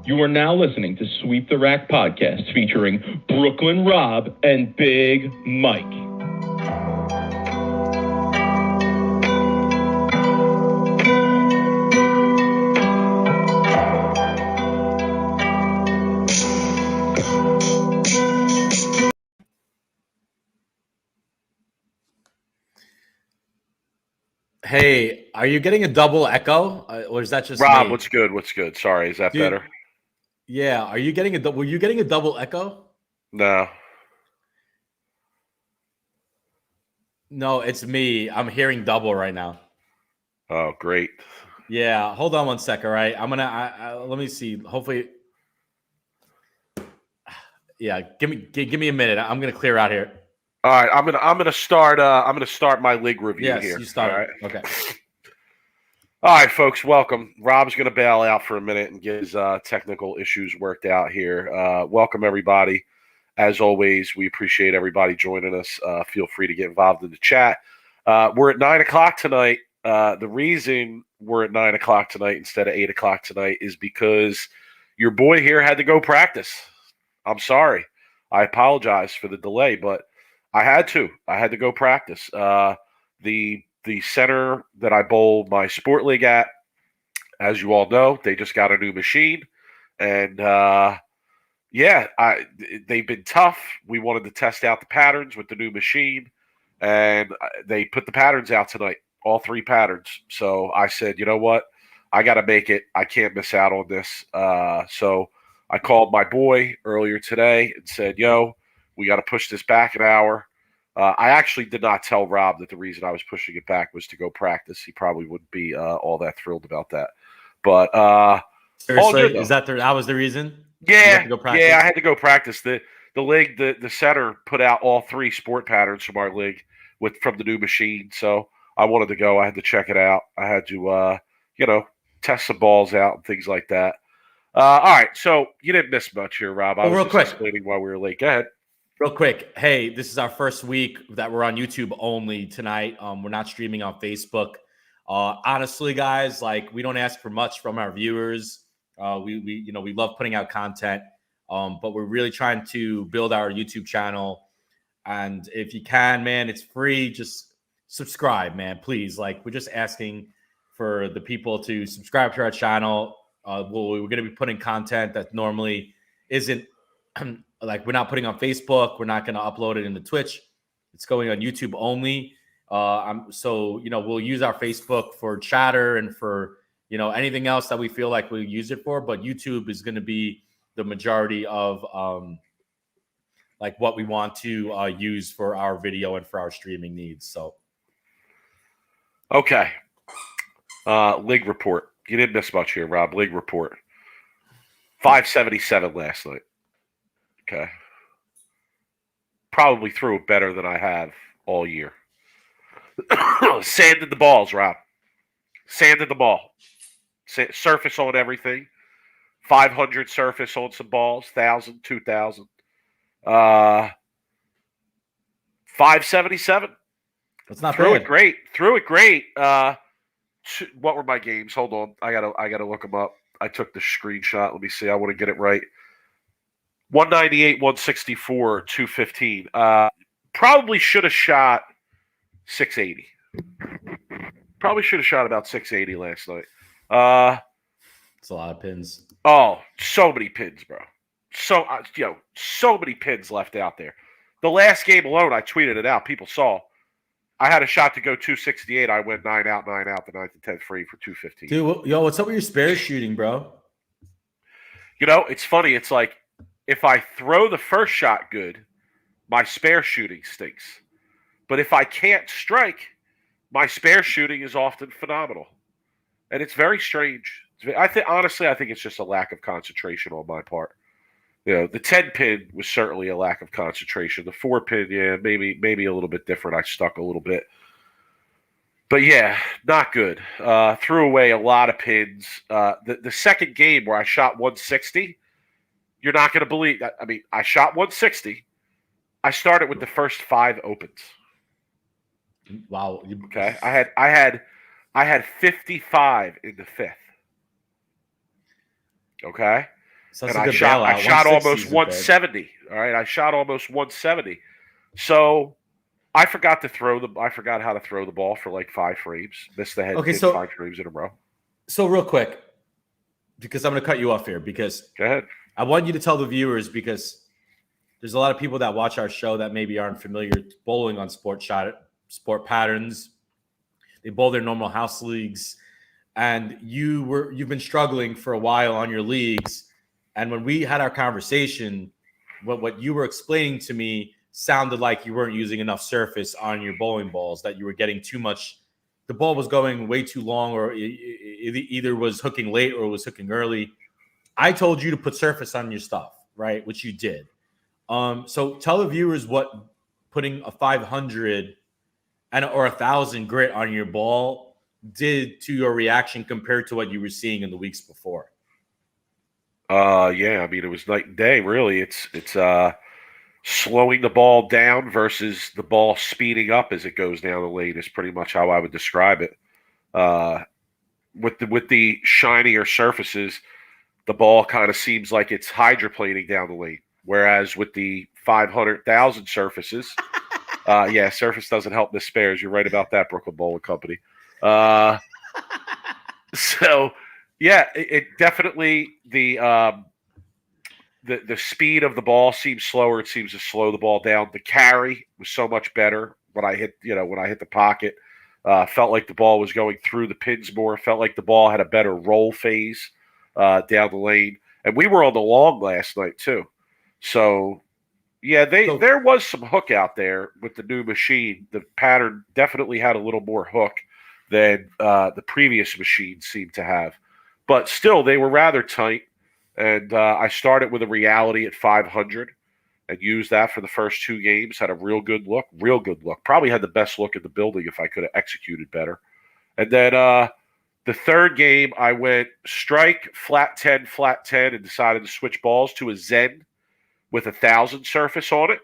You are now listening to Sweep the Rack podcast featuring Brooklyn Rob and Big Mike. Hey, are you getting a double echo, or is that just Rob? me? What's good? What's good? Sorry, is that Dude, better? Yeah, are you getting a? Were you getting a double echo? No. No, it's me. I'm hearing double right now. Oh, great. Yeah, hold on one sec. All right, I'm gonna. Let me see. Hopefully, yeah. Give me a minute. I'm gonna clear out here. All right, I'm gonna start my league review Yes, here. you started. All right. Okay. All right, folks, welcome. Rob's gonna bail out for a minute and get his technical issues worked out here. Welcome everybody. As always, we appreciate everybody joining us. Feel free to get involved in the chat. We're at 9 o'clock tonight. The reason we're at 9 o'clock tonight instead of 8 o'clock tonight is because your boy here had to go practice. I'm sorry. I apologize for the delay, but I had to go practice. The center that I bowl my sport league at, as you all know, they just got a new machine, and they've been tough. We wanted to test out the patterns with the new machine, and they put the patterns out tonight, all 3 patterns. So I said, you know what? I got to make it. I can't miss out on this. So I called my boy earlier today and said, yo, we got to push this back an hour. I actually did not tell Rob that the reason I was pushing it back was to go practice. He probably wouldn't be all that thrilled about that. But seriously, that was the reason? Yeah, I had to go practice. The league, the center put out all 3 sport patterns from our league from the new machine. So I wanted to go. I had to check it out. I had to test some balls out and things like that. All right, so you didn't miss much here, Rob. I was just explaining why we were late. Go ahead. Real quick, hey, this is our first week that we're on YouTube only tonight. We're not streaming on Facebook. Honestly, guys, like we don't ask for much from our viewers. We love putting out content, but we're really trying to build our YouTube channel. And if you can, man, it's free. Just subscribe, man, please. Like we're just asking for the people to subscribe to our channel. We're going to be putting content that normally isn't. Like we're not putting on Facebook, we're not going to upload it into Twitch. It's going on YouTube only. We'll use our Facebook for chatter and for anything else that we feel like we'll use it for. But YouTube is going to be the majority of what we want to use for our video and for our streaming needs. So, okay, league report. You didn't miss much here, Rob. League report. 577 last night. Okay. Probably threw it better than I have all year. Sanded the balls, Rob. Sanded the ball. Surface on everything. 500 surface on some balls. 1,000, 2,000. 577. That's not Threw bad. it great. What were my games? Hold on. I gotta look them up. I took the screenshot. Let me see. I want to get it right. 198, 164, 215. Probably should have shot 680. Probably should have shot about 680 last night. It's a lot of pins. Oh, so many pins, bro. So many pins left out there. The last game alone, I tweeted it out. People saw. I had a shot to go 268. I went 9 out, the 9th and 10th free for 215. Dude, what's up with your spare shooting, bro? It's funny. It's like, if I throw the first shot good, my spare shooting stinks. But if I can't strike, my spare shooting is often phenomenal. And it's very strange. I think it's just a lack of concentration on my part. The 10 pin was certainly a lack of concentration. The 4 pin, yeah, maybe a little bit different. I stuck a little bit. But yeah, not good. Threw away a lot of pins. The second game where I shot 160, you're not going to believe that. I mean, I shot 160. I started with the first 5 opens. Wow. Okay. I had 55 in the 5th. Okay. So that's and a good I bailout. shot 160 almost isn't bad. 170. All right, I shot almost 170. So I forgot how to throw the ball for like 5 frames. Missed the head Okay, pin 5 frames in a row. So real quick, because I'm going to cut you off here, because Go ahead. I want you to tell the viewers, because there's a lot of people that watch our show that maybe aren't familiar bowling on sport patterns. They bowl their normal house leagues, and you've been struggling for a while on your leagues. And when we had our conversation, what you were explaining to me sounded like you weren't using enough surface on your bowling balls, that you were getting too much. The ball was going way too long, or it either was hooking late or it was hooking early. I told you to put surface on your stuff, right? Which you did. So tell the viewers what putting a 500 or 1,000 grit on your ball did to your reaction compared to what you were seeing in the weeks before. Yeah, I mean, it was night and day, really. It's slowing the ball down versus the ball speeding up as it goes down the lane is pretty much how I would describe it. With the shinier surfaces, the ball kind of seems like it's hydroplaning down the lane. Whereas with the 500,000 surfaces, surface doesn't help miss spares. You're right about that, Brooklyn Bowling Company. So, yeah, it definitely the speed of the ball seems slower. It seems to slow the ball down. The carry was so much better when I hit the pocket. Felt like the ball was going through the pins more. Felt like the ball had a better roll phase down the lane. And we were on the long last night too. So, yeah, there was some hook out there with the new machine. The pattern definitely had a little more hook than the previous machine seemed to have. But still, they were rather tight. And I started with a reality at 500 and used that for the first 2 games. Had a real good look. Probably had the best look in the building if I could have executed better. And then the third game, I went strike, flat 10, and decided to switch balls to a Zen with 1,000 surface on it.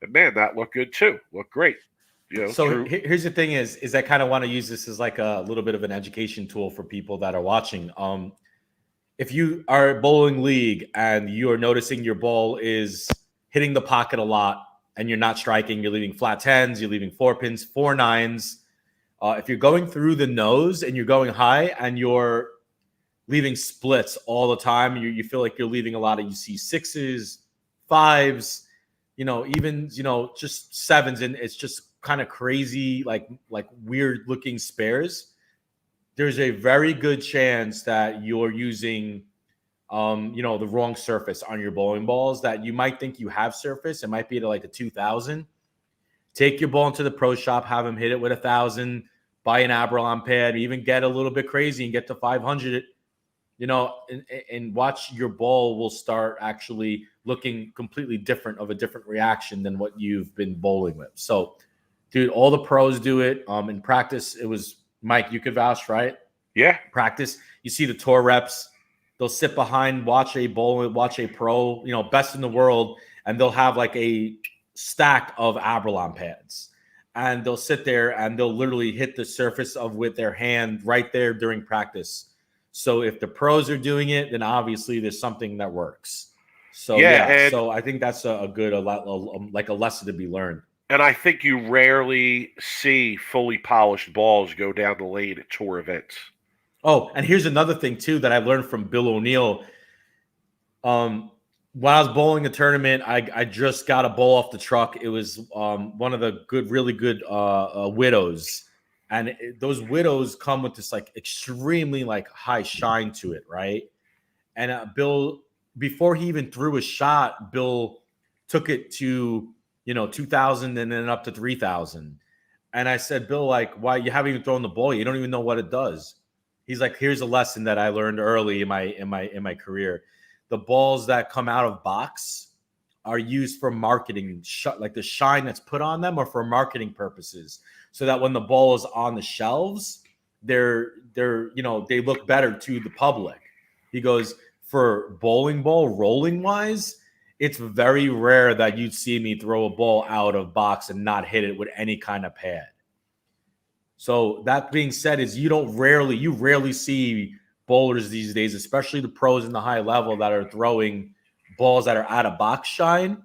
And man, that looked good too. Looked great. So here's the thing is I kind of want to use this as like a little bit of an education tool for people that are watching. If you are a bowling league and you are noticing your ball is hitting the pocket a lot and you're not striking, you're leaving flat 10s, you're leaving 4 pins, 4 9s. If you're going through the nose and you're going high and you're leaving splits all the time, you feel like you're leaving a lot of, you see 6s, 5s, even, just 7s, and it's just kind of crazy, like weird looking spares. There's a very good chance that you're using, the wrong surface on your bowling balls, that you might think you have surface. It might be at like a 2,000. Take your ball into the pro shop, have them hit it with 1,000, buy an Abralon pad, even get a little bit crazy and get to 500, and watch your ball will start actually looking completely different, of a different reaction than what you've been bowling with. So, dude, all the pros do it. In practice, it was Mike, you could vouch, right? Yeah. Practice, you see the tour reps, they'll sit behind, watch a pro, best in the world, and they'll have like a stack of Abralon pads. And they'll sit there and they'll literally hit the surface with their hand right there during practice. So if the pros are doing it, then obviously there's something that works. So so I think that's a good like a lesson to be learned. And I think you rarely see fully polished balls go down the lane at tour events. Oh, and here's another thing too that I learned from Bill O'Neill. When I was bowling a tournament, I just got a bowl off the truck. It was one of the really good widows. And those widows come with this like extremely like high shine to it, right? And Bill, before he even threw a shot, Bill took it to 2,000 and then up to 3,000. And I said, Bill, like, why you haven't even thrown the ball? You don't even know what it does. He's like, here's a lesson that I learned early in my career. The balls that come out of box are used for marketing, like the shine that's put on them, or for marketing purposes, so that when the ball is on the shelves, they look better to the public. He goes, for bowling ball rolling wise, it's very rare that you'd see me throw a ball out of box and not hit it with any kind of pad. So that being said, is you rarely see bowlers these days, especially the pros in the high level that are throwing balls that are out of box shine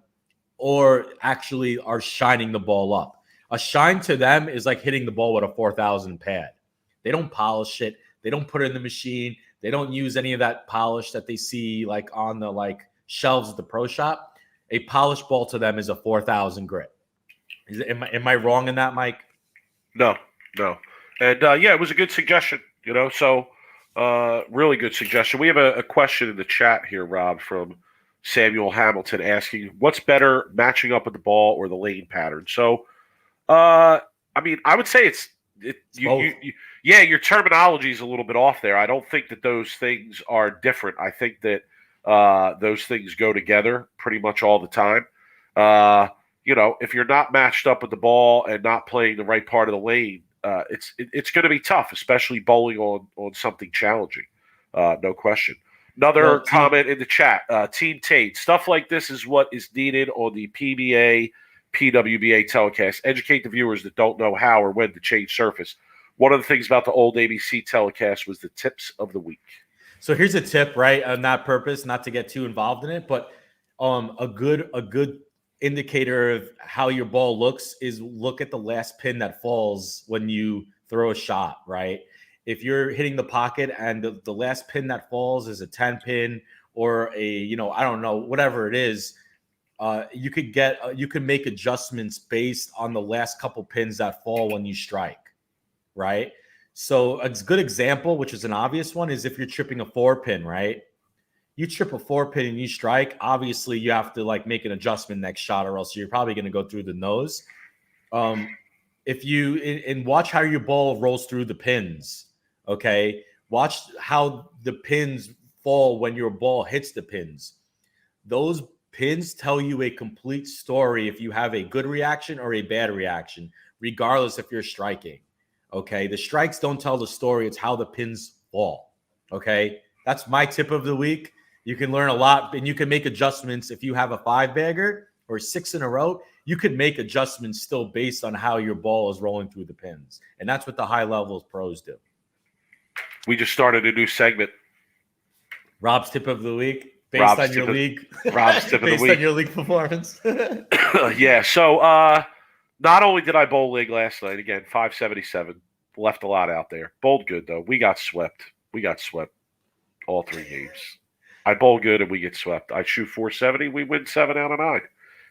or actually are shining the ball up. A shine to them is like hitting the ball with a 4,000 pad. They don't polish it. They don't put it in the machine. They don't use any of that polish that they see like on the like shelves at the pro shop. A polished ball to them is a 4,000 grit. Am I wrong in that, Mike? No. And it was a good suggestion, so really good suggestion. We have a question in the chat here, Rob, from Samuel Hamilton asking, what's better, matching up with the ball or the lane pattern? So, I would say your terminology is a little bit off there. I don't think that those things are different. I think that those things go together pretty much all the time. If you're not matched up with the ball and not playing the right part of the lane, it's going to be tough, especially bowling on something challenging. No question. Another comment in the chat, Team Tate, stuff like this is what is needed on the PWBA telecast. Educate the viewers that don't know how or when to change surface. One of the things about the old ABC telecast was the tips of the week. So here's a tip, right, on that purpose, not to get too involved in it, but a good indicator of how your ball looks is look at the last pin that falls when you throw a shot, right? If you're hitting the pocket and the last pin that falls is a 10 pin or I don't know, whatever it is, you could make adjustments based on the last couple pins that fall when you strike, right? So a good example, which is an obvious one, is if you're tripping a 4-pin, right? You trip a 4-pin and you strike, obviously you have to like make an adjustment next shot, or else you're probably going to go through the nose. If you and watch how your ball rolls through the pins, okay? Watch how the pins fall when your ball hits the pins. Those pins tell you a complete story if you have a good reaction or a bad reaction, regardless if you're striking. Okay, the strikes don't tell the story. It's how the pins fall. Okay, that's my tip of the week. You can learn a lot, and you can make adjustments if you have a 5-bagger or 6 in a row. You could make adjustments still based on how your ball is rolling through the pins, and that's what the high levels pros do. We just started a new segment. Rob's tip of the week, based on your league. Rob's tip of the week, based on your league performance. Yeah. So. Not only did I bowl league last night, again, 577, left a lot out there. Bowled good, though. We got swept. All 3 games. I bowl good and we get swept. I shoot 470, we win 7 out of 9.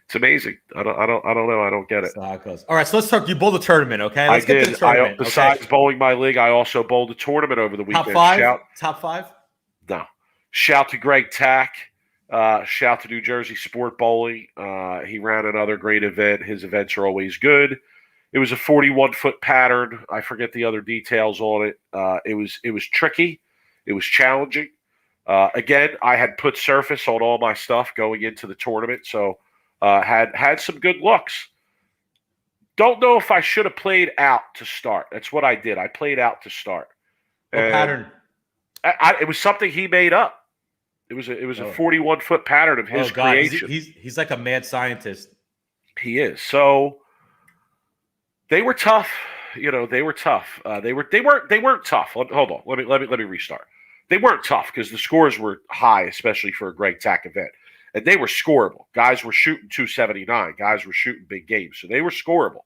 It's amazing. I don't know. I don't get it. All right, so let's talk. You bowled the tournament, okay? Let's get to the tournament. Besides bowling my league, I also bowled the tournament over the weekend. Top five? No. Shout to Greg Tack. Shout to New Jersey Sport Bowling. He ran another great event. His events are always good. It was a 41-foot pattern. I forget the other details on it. It was tricky. It was challenging. Again, I had put surface on all my stuff going into the tournament, so had some good looks. Don't know if I should have played out to start. That's what I did. I played out to start. What pattern? It was something he made up. It was a 41-foot pattern of his creation. He's like a mad scientist. He is. So they were tough. They were tough. They weren't tough. Hold on. Let me restart. They weren't tough because the scores were high, especially for a Greg Tack event, and they were scoreable. Guys were shooting 279. Guys were shooting big games, so they were scoreable.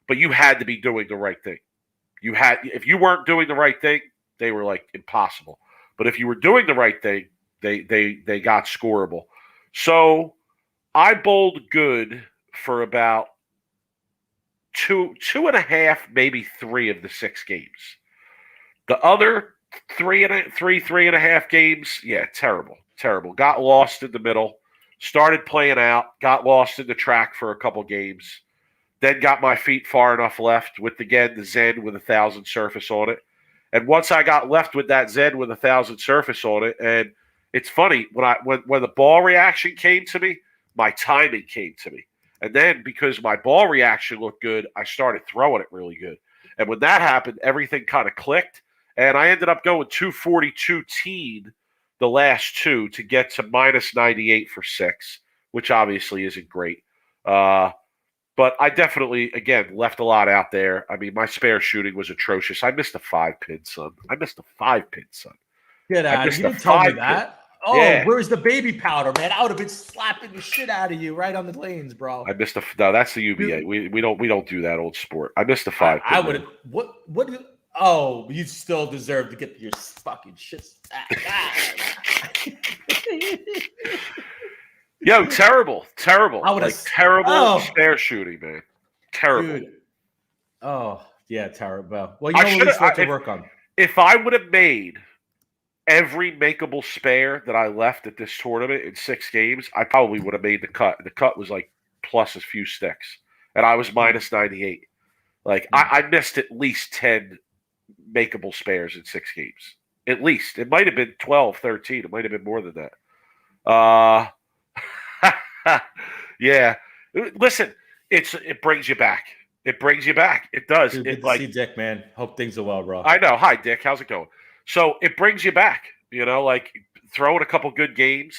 But you had to be doing the right thing. If you weren't doing the right thing, they were like impossible. But if you were doing the right thing, they got scoreable. So I bowled good for about two and a half, maybe 3 of the 6 games. The other three and a half games, yeah, terrible. Got lost in the middle, started playing out, got lost in the track for a couple games, then got my feet far enough left with, again, the Zen with 1,000 surface on it. And once I got left with that Zen with 1,000 surface on it, and it's funny, when the ball reaction came to me, my timing came to me. And then because my ball reaction looked good, I started throwing it really good. And when that happened, everything kind of clicked. And I ended up going 242 teen the last 2 to get to minus 98 for 6, which obviously isn't great. But I definitely, again, left a lot out there. I mean, my spare shooting was atrocious. I missed a 5-pin, son. Get I out of missed here. You a didn't tell me 5 pin. that. Oh, Yeah. where's the baby powder, man? I would have been slapping the shit out of you right on the lanes, bro. I missed no. That's the UBA. Dude. We don't do that old sport. I missed a 5 I pin. would have. What? Oh, you still deserve to get your fucking shit. Yo, terrible. I would have Like terrible spare shooting, man. Terrible. Dude. Oh, yeah, terrible. Well, I at least what to work on. If I would have made every makeable spare that I left at this tournament in 6 games, I probably would have made the cut. The cut was like plus a few sticks, and I was minus 98. Like I missed at least 10 makeable spares in 6 games. At least. It might have been 12, 13. It might have been more than that. Yeah. Listen, it brings you back. It brings you back. It does. Dude, good to see Dick, man. Hope things are well, bro. I know. Hi, Dick. How's it going? So it brings you back. You know, like throwing a couple good games.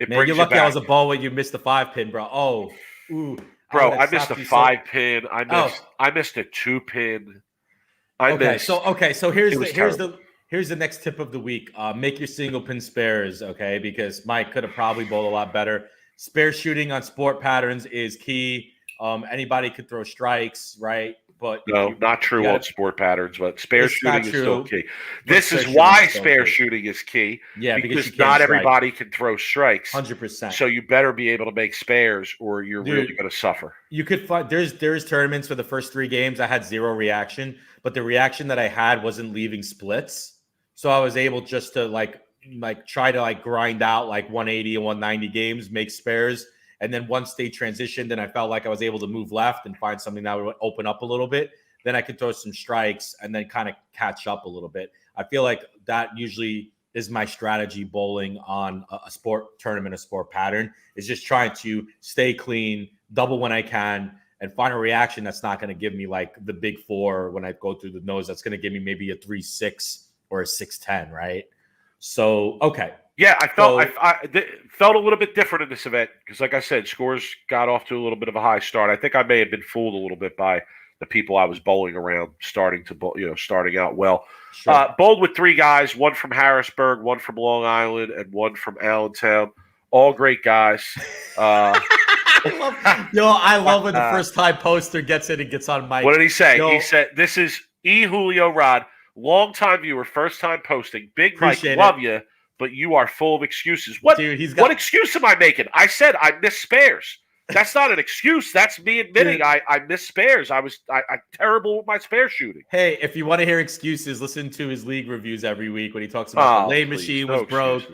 Man, you're lucky I was a ball when you missed the 5 pin, bro. Oh, ooh. Bro, I missed a 5 pin. I missed a 2 pin. So here's the next tip of the week. Make your single pin spares, okay? Because Mike could have probably bowled a lot better. Spare shooting on sport patterns is key. Anybody could throw strikes, right? But no, not true on sport patterns, but spare shooting is still key. This is why spare shooting is key. Yeah, because not everybody can throw strikes. 100%. So you better be able to make spares, or you're really going to suffer. You could find there's tournaments for the first 3 games I had 0 reaction, but the reaction that I had wasn't leaving splits, so I was able just to like try to grind out 180 and 190 games, make spares. And then once they transitioned and I felt like I was able to move left and find something that would open up a little bit, then I could throw some strikes and then kind of catch up a little bit. I feel like that usually is my strategy bowling on a sport tournament, a sport pattern, is just trying to stay clean, double when I can, and find a reaction that's not going to give me the big 4 when I go through the nose. That's going to give me maybe a 3-6 or a 6-10, right? So, okay. Yeah, I felt a little bit different in this event because, like I said, scores got off to a little bit of a high start. I think I may have been fooled a little bit by the people I was bowling around, starting out well. Sure. Bowled with 3 guys, 1 from Harrisburg, 1 from Long Island, and 1 from Allentown. All great guys. I love when the first time poster gets in and gets on mic. What did he say? He said, "This is Julio Rod, long-time viewer, first-time posting. Big Mike, love you. But you are full of excuses." What? Dude, what excuse am I making? I said I missed spares. That's not an excuse. That's me admitting I missed spares. I'm terrible with my spare shooting. Hey, if you want to hear excuses, listen to his league reviews every week when he talks about the lane machine was broke.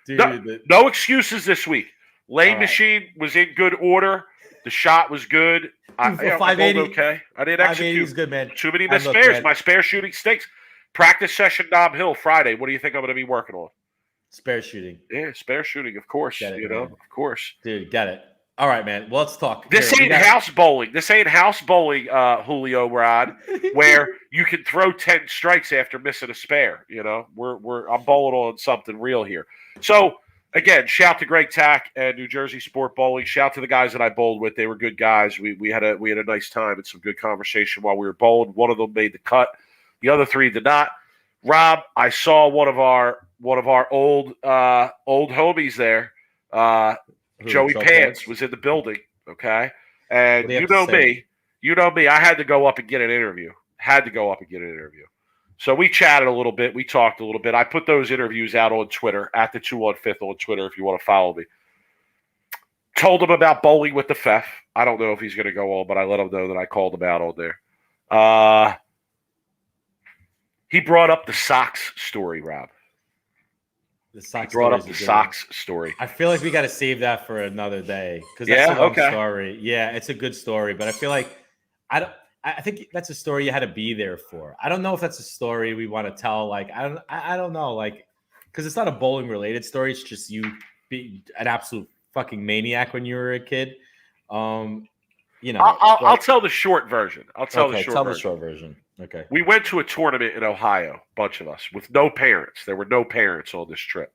Dude, no excuses this week. Lane machine was in good order. The shot was good. I 580. Okay. I didn't execute. Is good, man. Too many missed spares. My spare shooting stinks. Practice session, Knob Hill, Friday. What do you think I'm going to be working on? Spare shooting. Yeah, spare shooting, of course. Of course. Dude, get it. All right, man. Well, let's talk. This ain't house bowling. This ain't house bowling, Julio Rod, where you can throw 10 strikes after missing a spare. You know, I'm bowling on something real here. So, again, shout to Greg Tack and New Jersey Sport Bowling. Shout to the guys that I bowled with. They were good guys. We had a nice time and some good conversation while we were bowling. One of them made the cut. The other 3 did not. Rob, I saw one of our old homies there. Joey Pants was in the building, okay? And you know me, I had to go up and get an interview. So we chatted a little bit. We talked a little bit. I put those interviews out on Twitter, at the 215th on Twitter if you want to follow me. Told him about bowling with the Fef. I don't know if he's going to go on, but I let him know that I called him out on there. He brought up the socks story, Rob. The socks story. I feel like we got to save that for another day because that's a long story. Yeah, it's a good story, but I feel like I think that's a story you had to be there for. I don't know if that's a story we want to tell. I don't know, because it's not a bowling related story. It's just you be an absolute fucking maniac when you were a kid. I'll tell the short version. Tell the short version. Okay. We went to a tournament in Ohio, a bunch of us, with no parents. There were no parents on this trip.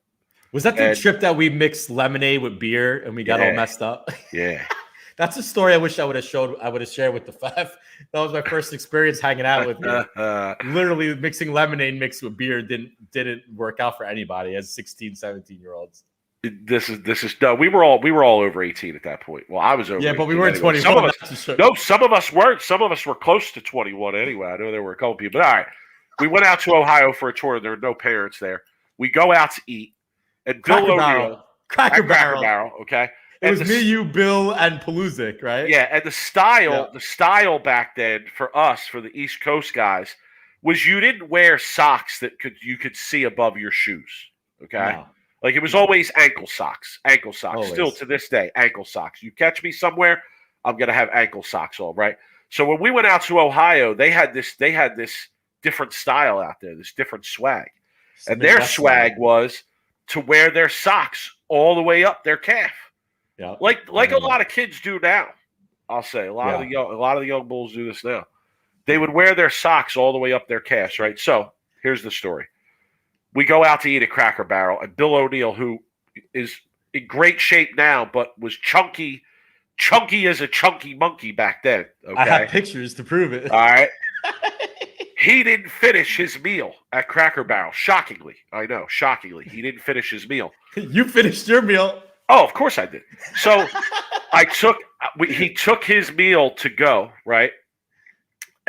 Was that the trip that we mixed lemonade with beer and we got all messed up? Yeah. That's a story I wish I would have shared with the FF. That was my first experience hanging out with you. Literally mixing lemonade mixed with beer didn't work out for anybody as 16, 17-year-olds. This is no. We were all over 18 at that point. Well, I was over. Yeah, but we weren't anyway. 21. Some of us weren't. Some of us were close to 21 anyway. I know there were a couple people. But all right, we went out to Ohio for a tour. There were no parents there. We go out to eat, and Bill O'Neill, Cracker Barrel. Okay, it was me, you, Bill, and Paluzik, right? Yeah, and the style back then for us, for the East Coast guys, was you didn't wear socks that you could see above your shoes. Okay. No. Like it was always ankle socks. Always. Still to this day, ankle socks. You catch me somewhere, I'm gonna have ankle socks on, right? So when we went out to Ohio, they had this different style out there, this different swag, and their swag was to wear their socks all the way up their calf, like a lot of kids do now. I'll say a lot of the young bulls do this now. They would wear their socks all the way up their calves, right? So here's the story. We go out to eat at Cracker Barrel, and Bill O'Neill, who is in great shape now, but was chunky as a chunky monkey back then. Okay? I have pictures to prove it. All right. He didn't finish his meal at Cracker Barrel. Shockingly. I know. Shockingly. He didn't finish his meal. You finished your meal. Oh, of course I did. So he took his meal to go, right?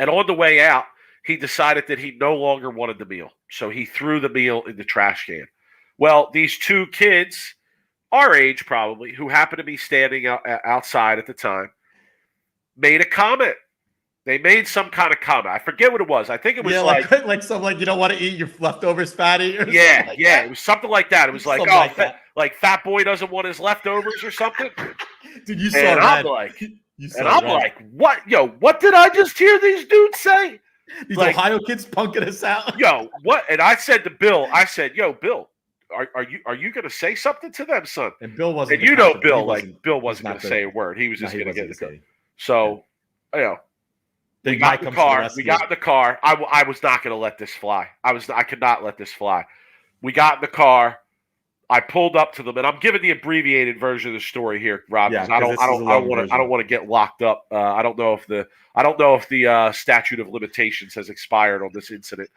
And on the way out, he decided that he no longer wanted the meal. So he threw the meal in the trash can. Well, these two kids, our age probably, who happened to be standing outside at the time, made a comment. They made some kind of comment. I forget what it was. I think it was like something you don't want to eat your leftovers, fatty. Or yeah. It was something like that. It was like, Fat Boy doesn't want his leftovers or something. Dude, you saw that. I'm like, what? Yo, what did I just hear these dudes say? These Ohio kids punking us out. Yo, what? And I said to Bill, yo, Bill, are you going to say something to them, son? And Bill wasn't. And Bill wasn't going to say a word. He was just going to get it. So, we got in the car. We got in the car. I was not going to let this fly. I could not let this fly. We got in the car. I pulled up to them, and I'm giving the abbreviated version of the story here, Rob. Yeah, I don't want to get locked up. I don't know if the statute of limitations has expired on this incident.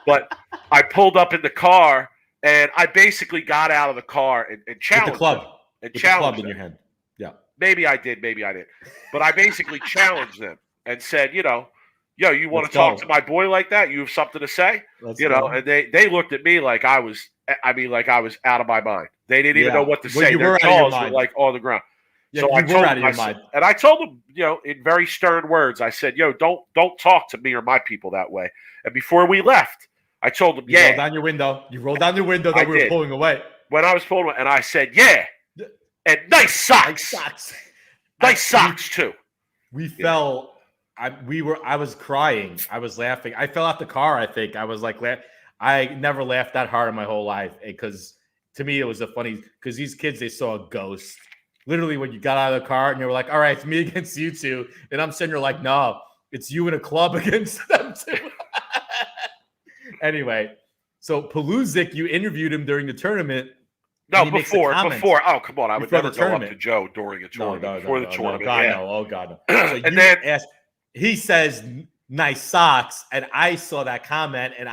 But I pulled up in the car, and I basically got out of the car and challenged the club. them. And challenged them in your hand. Yeah. Maybe I did. But I basically challenged them and said, you want to talk to my boy like that? You have something to say? And they looked at me like I was out of my mind. They didn't even know what to say. Their jaws were like on the ground. Yeah, so I told them, in very stern words, I said, don't talk to me or my people that way. And before we left, I told them, You rolled down your window. You rolled down your window that we were pulling away. When I was pulling away, and I said, yeah. And nice socks. Nice socks too. We fell. I was crying. I was laughing. I fell out the car, I think. I was like, I never laughed that hard in my whole life because to me it was because these kids, they saw a ghost. Literally, when you got out of the car and you were like, all right, it's me against you two. And I'm sitting there like, no, it's you in a club against them too. Anyway, so Paluzik, you interviewed him during the tournament. No, before. Oh, come on. I would never go up to Joe during a tournament. Before the tournament. No. Oh, God, no. So and then he says, nice socks. And I saw that comment. And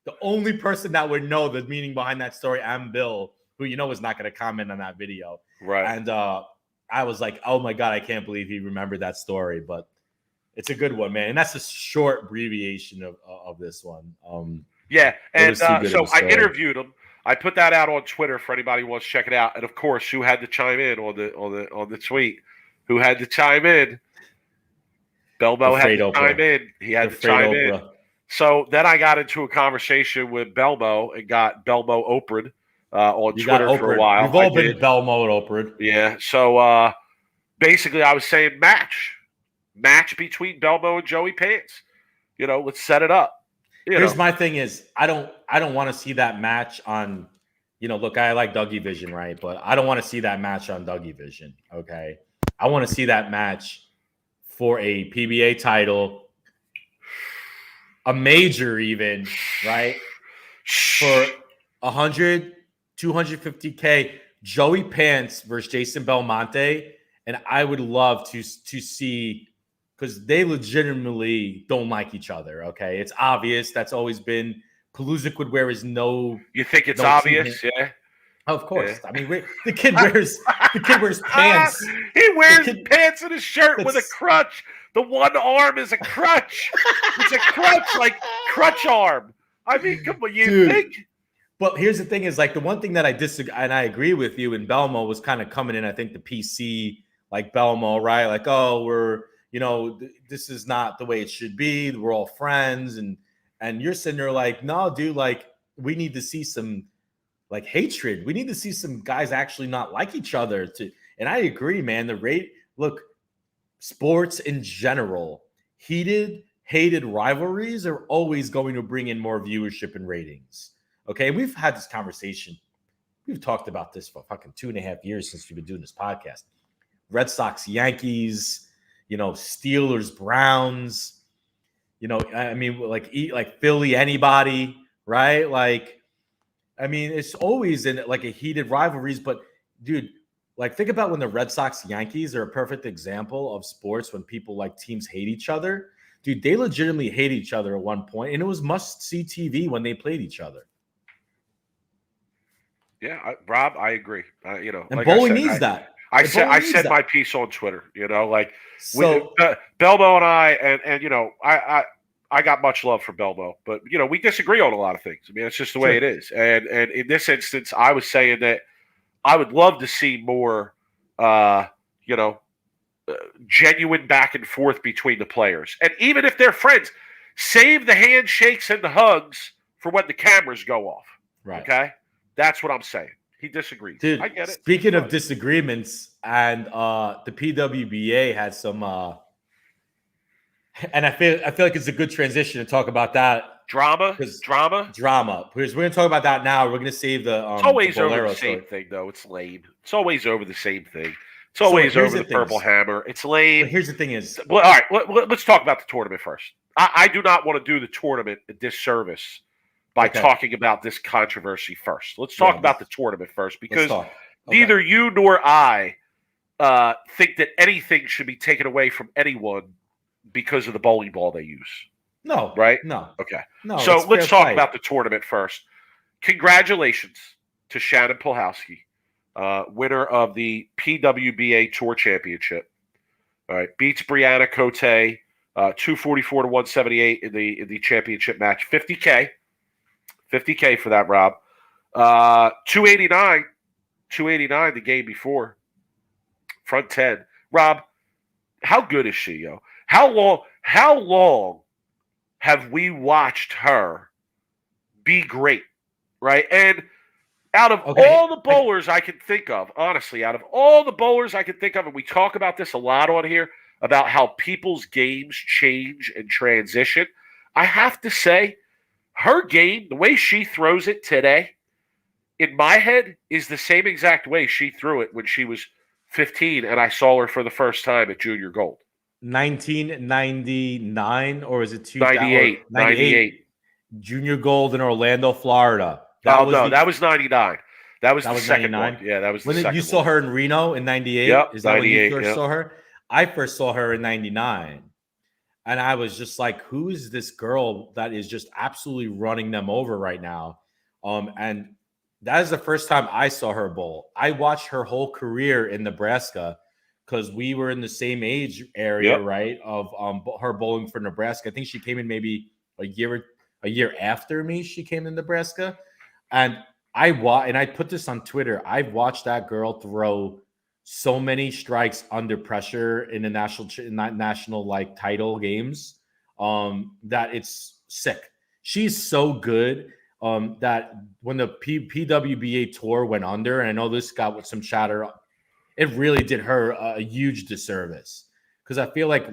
the only person that would know the meaning behind that story, I'm Bill, who is not going to comment on that video. Right. And I was like, oh, my God, I can't believe he remembered that story. But it's a good one, man. And that's a short abbreviation of this one. Yeah. And so I interviewed him. I put that out on Twitter for anybody who wants to check it out. And of course, who had to chime in on the tweet? Who had to chime in? Belmo had to chime in. He had to chime in. So then I got into a conversation with Belmo and got Belmo Oprah'd on Twitter for a while. We've all been Belmo and Oprah'd. Yeah. So basically, I was saying match between Belmo and Joey Pants. Let's set it up. Here's my thing is I don't want to see that match on, look, I like Dougie Vision, right? But I don't want to see that match on Dougie Vision, okay? I want to see that match for a PBA title, a major even, right? For 100, 250K, Joey Pants versus Jason Belmonte. And I would love to see, because they legitimately don't like each other. Okay, it's obvious. That's always been Palooza would wear his no. You think it's no obvious? Yeah. Of course. Yeah. I mean, the kid wears pants. He wears pants and a shirt with a crutch. The one arm is a crutch. It's a crutch, like crutch arm. I mean, come on, you think? But here's the thing: is like the one thing that I disagree, and I agree with you. And Belmo was kind of coming in. I think the PC, like Belmo, right? Like, oh, we're this is not the way it should be. We're all friends, and you're sitting there like, no, dude, like we need to see some like hatred. We need to see some guys actually not like each other. And I agree, man. Look, sports in general, hated rivalries are always going to bring in more viewership and ratings. Okay, we've had this conversation. We've talked about this for fucking 2.5 years since we've been doing this podcast. Red Sox, Yankees, Steelers, Browns, I mean, like Philly, anybody, right? Like, I mean, it's always in like a heated rivalries. But dude, like think about when the Red Sox, Yankees are a perfect example of sports when people like teams hate each other. Dude, they legitimately hate each other at one point, and it was must-see TV when they played each other. Yeah, Rob, I agree. And like bowling needs that. I said my piece on Twitter. Belmo and I, and I got much love for Belmo, but we disagree on a lot of things. I mean, it's just the way it is. And in this instance, I was saying that I would love to see more, genuine back and forth between the players, and even if they're friends, save the handshakes and the hugs for when the cameras go off. Right. Okay. That's what I'm saying. He disagrees. Dude, I get it. Speaking of disagreements, and the PWBA had some, and I feel like it's a good transition to talk about that. Drama. Because we're going to talk about that now. We're going to save the. It's always the over the same thing, though. It's lame. It's always over the same thing. It's always over the Purple Hammer. It's lame. But here's the thing: is all right. Let's talk about the tournament first. I do not want to do the tournament a disservice by talking about this controversy first. Let's talk about the tournament first, because neither you nor I think that anything should be taken away from anyone because of the bowling ball they use. No. Right? No. Okay. No. So let's talk about the tournament first. Congratulations to Shannon Polhowski, winner of the PWBA Tour Championship. All right. Beats Brianna Cote 244 to 178 in the championship match. 50K for that, Rob. 289 the game before. Front 10. Rob, how good is she, yo? How long have we watched her be great, right? And out of all the bowlers I can think of, honestly, and we talk about this a lot on here, about how people's games change and transition, I have to say, her game, the way she throws it today, in my head, is the same exact way she threw it when she was 15 and I saw her for the first time at Junior Gold. 1999, or is it 98? 98. Junior Gold in Orlando, Florida. That was 99. That was the second 99? One. Yeah, that was the second you saw her in Reno in 98? Yep, is that when you first saw her? I first saw her in 99. And I was just like, who is this girl that is just absolutely running them over right now? And that is the first time I saw her bowl. I watched her whole career in Nebraska because we were in the same age area, right, of her bowling for Nebraska. I think she came in maybe a year after me. She came in Nebraska. And I put this on Twitter. I've watched that girl throw so many strikes under pressure in the national like title games that it's sick. She's so good that when the PWBA tour went under, and I know this got with some chatter, it really did her a huge disservice, because I feel like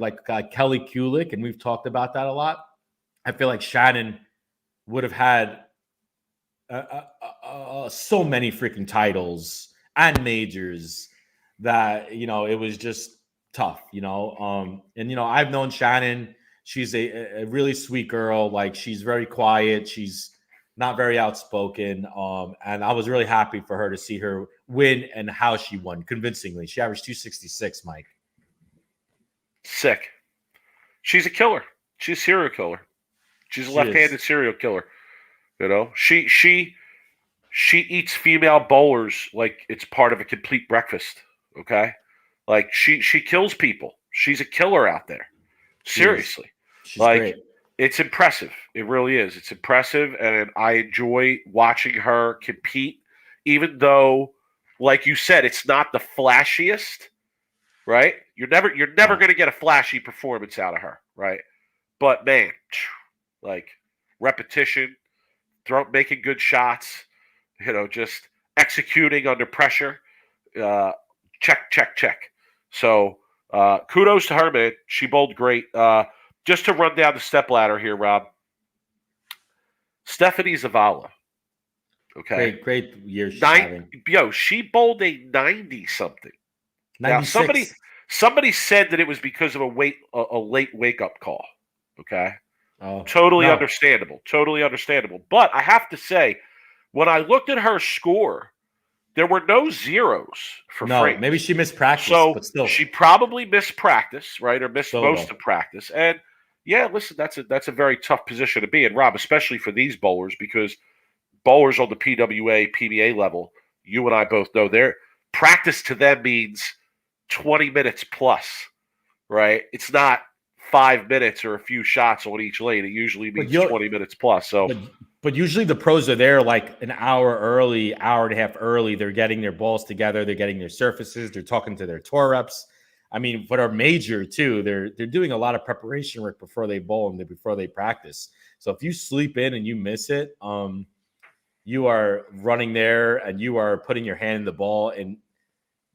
Kelly Kulik, and we've talked about that a lot. I feel like Shannon would have had so many freaking titles and majors that, it was just tough, and, I've known Shannon. She's a really sweet girl. Like, she's very quiet. She's not very outspoken. And I was really happy for her to see her win and how she won convincingly. She averaged 266, Mike. Sick. She's a killer. She's a serial killer. She's a left-handed serial killer. You know, she eats female bowlers like it's part of a complete breakfast. Okay, like she kills people. She's a killer out there. Seriously, she's like great. It's impressive. It really is. It's impressive, and I enjoy watching her compete. Even though, like you said, it's not the flashiest, right? You're never going to get a flashy performance out of her, right? But man, like repetition, making good shots, you know, just executing under pressure. Check. So kudos to her, man. She bowled great. Just to run down the step ladder here, Rob. Stephanie Zavala. Okay. Great year she's having. She bowled a 90-something. 96. Now, somebody said that it was because of a late wake-up call. Okay. Oh, totally understandable. Totally understandable. But I have to say, when I looked at her score, there were no zeros for frames. Maybe she missed practice. So but still. She probably missed practice, right? Or missed most of practice. And yeah, listen, that's a very tough position to be in, Rob, especially for these bowlers, because bowlers on the PWA, PBA level, you and I both know their practice to them means 20 minutes plus, right? It's not 5 minutes or a few shots on each lane. It usually means 20 minutes plus. So, but usually the pros are there like an hour early, hour and a half early. They're getting their balls together. They're getting their surfaces. They're talking to their tour reps. I mean, for our major too, they're doing a lot of preparation work before they bowl and before they practice. So if you sleep in and you miss it, you are running there and you are putting your hand in the ball. And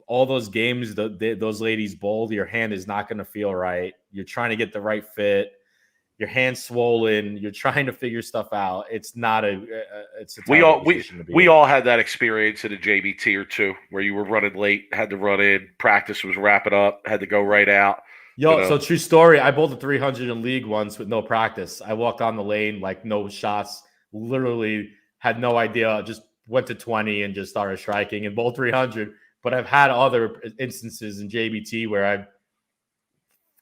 all those games those ladies bowled, your hand is not going to feel right. You're trying to get the right fit. Your hand's swollen. You're trying to figure stuff out. It's not it's a we all had that experience in a JBT or two where you were running late, had to run in, practice was wrapping up, had to go right out. So true story. I bowled a 300 in league once with no practice. I walked on the lane, like no shots, literally had no idea, just went to 20 and just started striking and bowled 300. But I've had other instances in JBT where I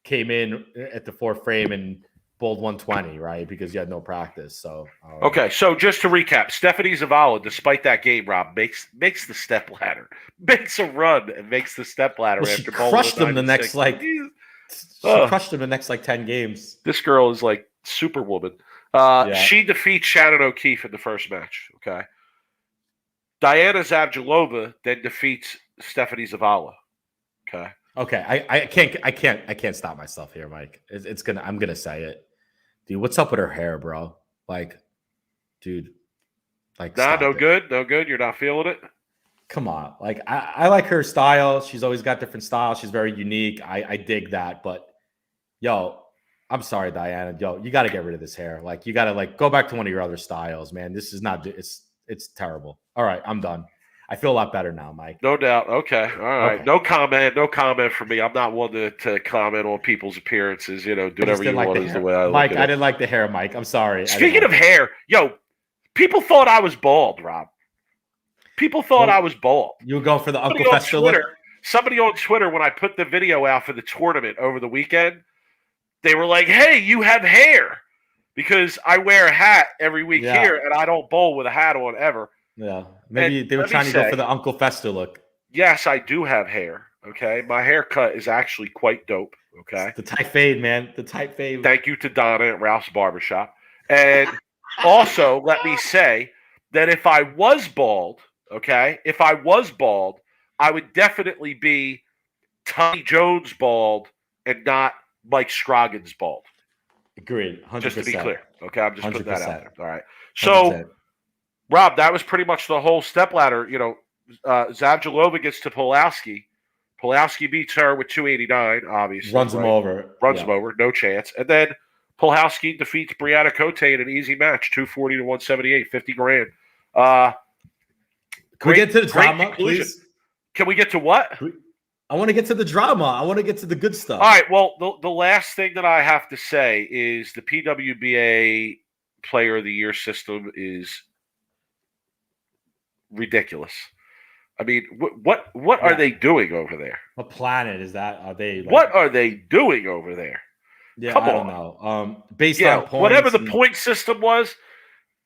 came in at the fourth frame and bowled 120, right? Because you had no practice. So okay, so just to recap, Stephanie Zavala, despite that game, Rob, makes the step ladder, makes a run and makes the step ladder after she crushed them the next crushed them the next 10 games. This girl is like superwoman. She defeats Shannon O'Keefe in the first match. Okay, Diana Zavjalova then defeats Stephanie Zavala. Okay, I can't stop myself here, Mike. I'm gonna say it. Dude, what's up with her hair, bro? Like, dude, like, no good. You're not feeling it. Come on, like I like her style. She's always got different styles. She's very unique. I dig that. But yo, I'm sorry, Diana. Yo, you got to get rid of this hair. Like, you got to go back to one of your other styles, man. This is not. It's terrible. All right, I'm done. I feel a lot better now, Mike. No doubt. Okay. All right. Okay. No comment for me. I'm not one to comment on people's appearances. Do whatever you want is the way I look Mike, at it. I didn't like the hair, Mike. I'm sorry. Speaking of hair, people thought I was bald, Rob. People thought I was bald. You were going for the Uncle Fester look? Somebody on Twitter, when I put the video out for the tournament over the weekend, they were like, hey, you have hair. Because I wear a hat every week here, and I don't bowl with a hat on ever. Yeah, maybe they were trying to go for the Uncle Fester look. Yes, I do have hair. Okay, my haircut is actually quite dope. Okay, it's the tight fade, man. The tight fade. Thank you to Donna at Ralph's Barbershop. And also, let me say that if I was bald, I would definitely be Tommy Jones bald and not Mike Scroggins bald. Agreed. 100%. Just to be clear. Okay, I'm just putting that out there. All right. 100%. So. Rob, that was pretty much the whole stepladder. Zavjalova gets to Pulowski. Pulowski beats her with 289, obviously. Runs him over. No chance. And then Pulowski defeats Brianna Cote in an easy match, 240 to 178, 50 grand. Can we get to the drama, please? Can we get to what? I want to get to the drama. I want to get to the good stuff. All right, well, the last thing that I have to say is the PWBA Player of the Year system is ridiculous. I mean, what are they doing over there? What planet is that? Are they like, what are they doing over there? Yeah, Come I on. don't know. Based You on know, points, whatever the point system was,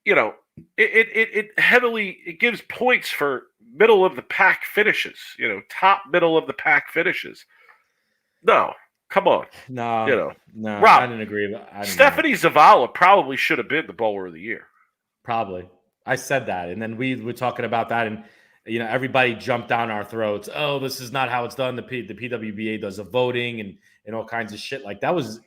you know, it gives points for middle of the pack finishes. You know, top middle of the pack finishes. No, come on. You know, no, I Rob, didn't agree. I don't know. Stephanie Zavala probably should have been the bowler of the year. Probably. I said that. And then we were talking about that. And, everybody jumped down our throats. Oh, this is not how it's done. The PWBA does a voting and all kinds of shit. Like that was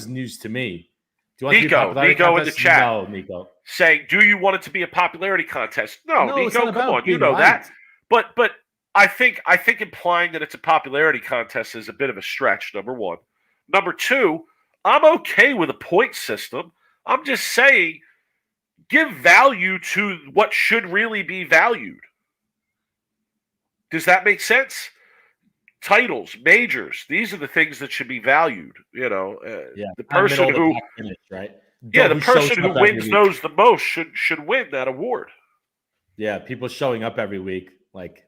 news to me. Do you want to be a popularity Nico in the contest? chat. No, Nico. Saying, do you want it to be a popularity contest? No, No, it's Nico, not come about on. You being know that. liked. But I think implying that it's a popularity contest is a bit of a stretch, number one. Number two, I'm okay with a point system. I'm just saying give value to what should really be valued. Does that make sense? Titles, majors, these are the things that should be valued. You know, the person who finish, right? the person who wins those the most should win that award. Yeah, people showing up every week, like,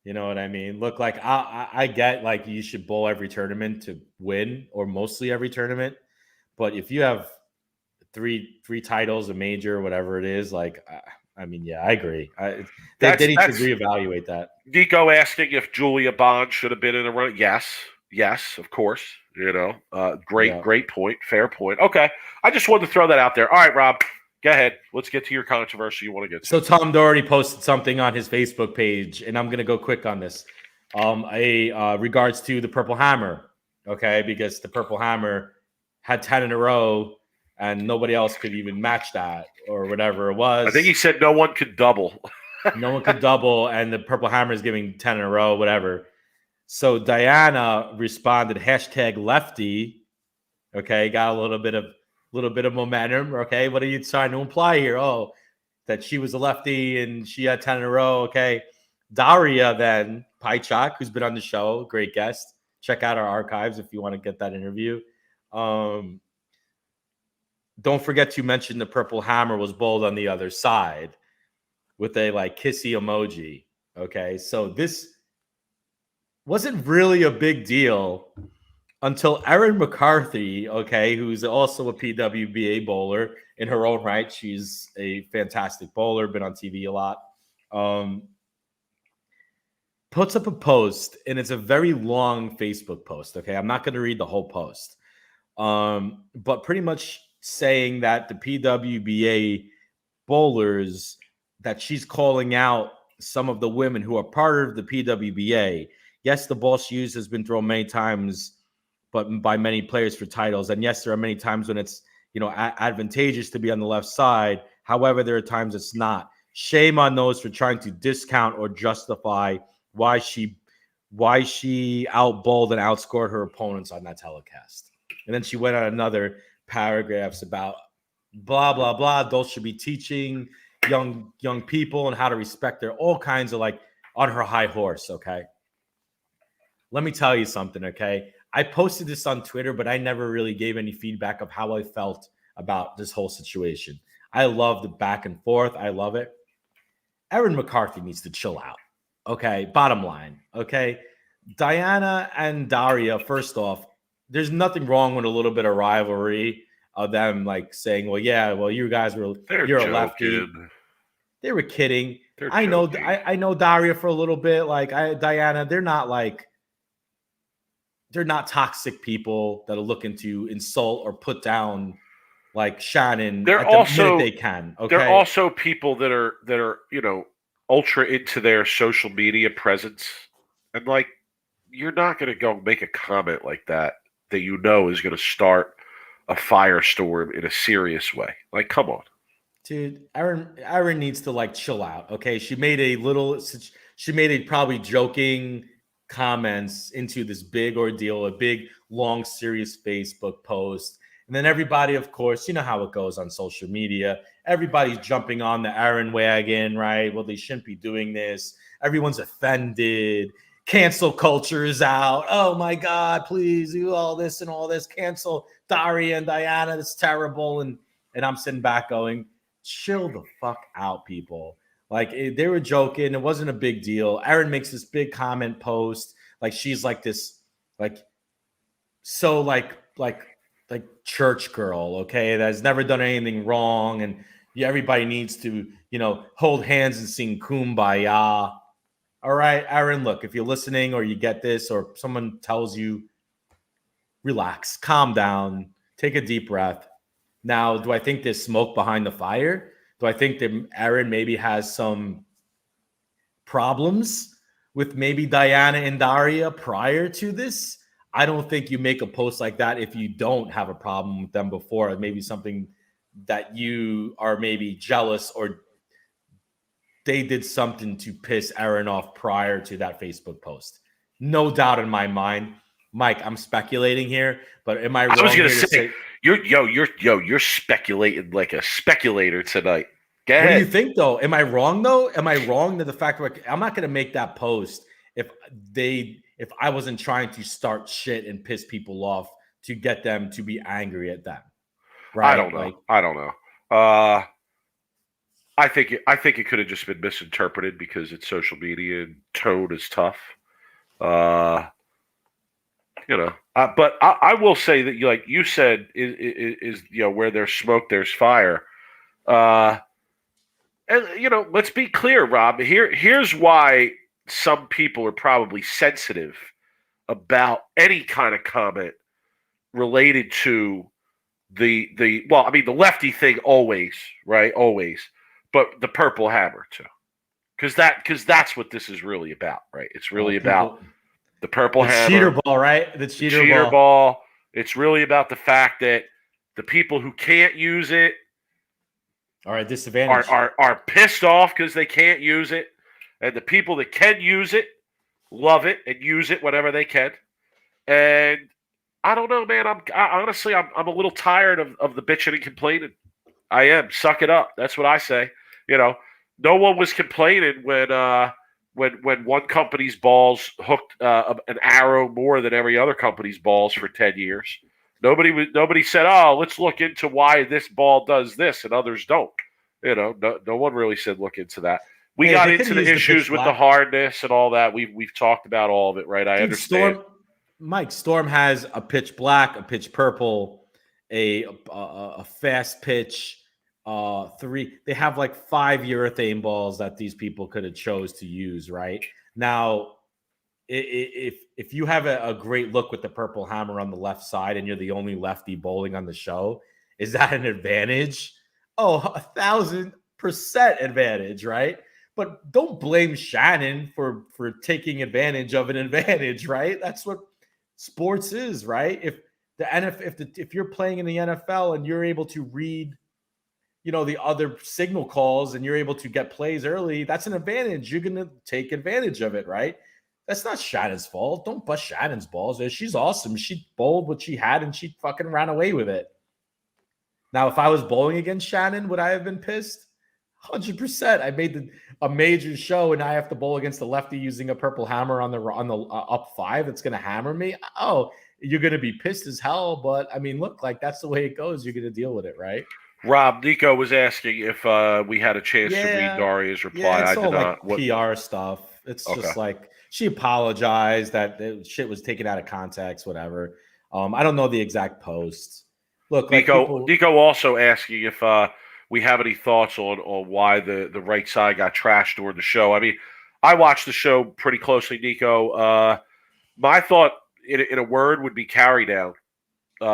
you know what I mean? Look, like I get like you should bowl every tournament to win, or mostly every tournament. But if you have three titles, a major, whatever it is, like, I mean, yeah, I agree. They need to reevaluate that. Nico asking if Julia Bond should have been in the run. Yes, of course. You know, great point, fair point. Okay, I just wanted to throw that out there. All right, Rob, go ahead. Let's get to your controversy you want to get to. So Tom Doherty posted something on his Facebook page, and I'm going to go quick on this. Regards to the Purple Hammer, okay, because the Purple Hammer had 10 in a row, and nobody else could even match that or whatever it was. I think he said no one could double. No one could double, and the Purple Hammer is giving 10 in a row, whatever. So Diana responded, #lefty. Okay, got a little bit of momentum. Okay, what are you trying to imply here? Oh, that she was a lefty and she had 10 in a row. Okay, Daria then Pychak, who's been on the show, great guest. Check out our archives if you want to get that interview. Don't forget to mention the Purple Hammer was bowled on the other side with a like kissy emoji. Okay, so this wasn't really a big deal until Erin McCarthy, okay, who's also a PWBA bowler in her own right. She's a fantastic bowler, been on TV a lot. Puts up a post, and it's a very long Facebook post. Okay, I'm not going to read the whole post, but pretty much saying that the PWBA bowlers, that she's calling out some of the women who are part of the PWBA. Yes, the ball she used has been thrown many times, but by many players for titles. And yes, there are many times when it's, advantageous to be on the left side. However, there are times it's not. Shame on those for trying to discount or justify why she outbowled and outscored her opponents on that telecast. And then she went on another paragraphs about blah, blah, blah. Those should be teaching young people and how to respect their all kinds of like on her high horse. Okay. Let me tell you something. Okay. I posted this on Twitter, but I never really gave any feedback of how I felt about this whole situation. I love the back and forth. I love it. Erin McCarthy needs to chill out. Okay. Bottom line. Okay. Diana and Daria, first off, there's nothing wrong with a little bit of rivalry of them like saying, well, yeah, well, you guys you're joking. A lefty. They were kidding. I know Daria for a little bit. Like Diana, they're not toxic people that are looking to insult or put down like Shannon. They're at the minute they can. Okay. They're also people that are ultra into their social media presence, and like you're not going to go make a comment like that is going to start a firestorm in a serious way. Like, come on. Dude, Erin needs to like chill out. Okay. She made a probably joking comments into this big ordeal, a big, long, serious Facebook post. And then everybody, of course, you know how it goes on social media. Everybody's jumping on the Erin wagon, right? Well, they shouldn't be doing this. Everyone's offended. Cancel culture is out. Oh my God, please do all this and all this. Cancel Daria and Diana. That's terrible. And I'm sitting back going, chill the fuck out, people. Like they were joking. It wasn't a big deal. Erin makes this big comment post. Like she's like this, like so like church girl, okay, that's never done anything wrong, and everybody needs to, hold hands and sing Kumbaya. All right, Erin, look, if you're listening or you get this or someone tells you, relax, calm down, take a deep breath. Now, do I think there's smoke behind the fire? Do I think that Erin maybe has some problems with maybe Diana and Daria prior to this? I don't think you make a post like that if you don't have a problem with them before. Maybe something that you are maybe jealous or they did something to piss Erin off prior to that Facebook post. No doubt in my mind. Mike, I'm speculating here, but am I wrong? I was going to say, you're speculating like a speculator tonight. Go ahead. What do you think, though? Am I wrong, though? Am I wrong that the fact that I'm not going to make that post if I wasn't trying to start shit and piss people off to get them to be angry at them? Right? I don't know. I think it could have just been misinterpreted because it's social media and tone is tough. But I will say that, like you said, is where there's smoke, there's fire. And let's be clear, Rob. Here's why some people are probably sensitive about any kind of comment related to the lefty thing always, right? Always, but the Purple Hammer too, because that's what this is really about, right? It's really about the Purple Hammer, cheater ball, right? The cheater ball. It's really about the fact that the people who can't use it are at disadvantage, are pissed off because they can't use it, and the people that can use it love it and use it whenever they can. And I don't know, man. Honestly, I'm a little tired of the bitching and complaining. I am. Suck it up. That's what I say. No one was complaining when one company's balls hooked an arrow more than every other company's balls for 10 years. Nobody said, "Oh, let's look into why this ball does this and others don't." No one really said look into that. We got into the issues with the hardness and all that. We've talked about all of it, right? I understand. Storm has a pitch black, a pitch purple, a fast pitch, 3. They have like 5 urethane balls that these people could have chose to use, right? Now, if you have a great look with the Purple Hammer on the left side and you're the only lefty bowling on the show, is that an advantage? Oh, 1,000% advantage, right? But don't blame Shannon for taking advantage of an advantage, right? That's what sports is, right? If you're playing in the NFL and you're able to read, the other signal calls and you're able to get plays early, that's an advantage. You're going to take advantage of it, right? That's not Shannon's fault. Don't bust Shannon's balls. She's awesome. She bowled what she had and she fucking ran away with it. Now, if I was bowling against Shannon, would I have been pissed? 100%. I made a major show and I have to bowl against the lefty using a Purple Hammer on the up 5 that's going to hammer me. Oh, you're going to be pissed as hell. But I mean, look, like that's the way it goes. You're going to deal with it, right? Rob, Nico was asking if we had a chance to read Daria's reply. Yeah, it's all like PR stuff. It's just like she apologized that shit was taken out of context, whatever. I don't know the exact post. Look, Nico also asking if we have any thoughts on why the right side got trashed during the show. I mean, I watched the show pretty closely, Nico. My thought, in a word, would be carry down.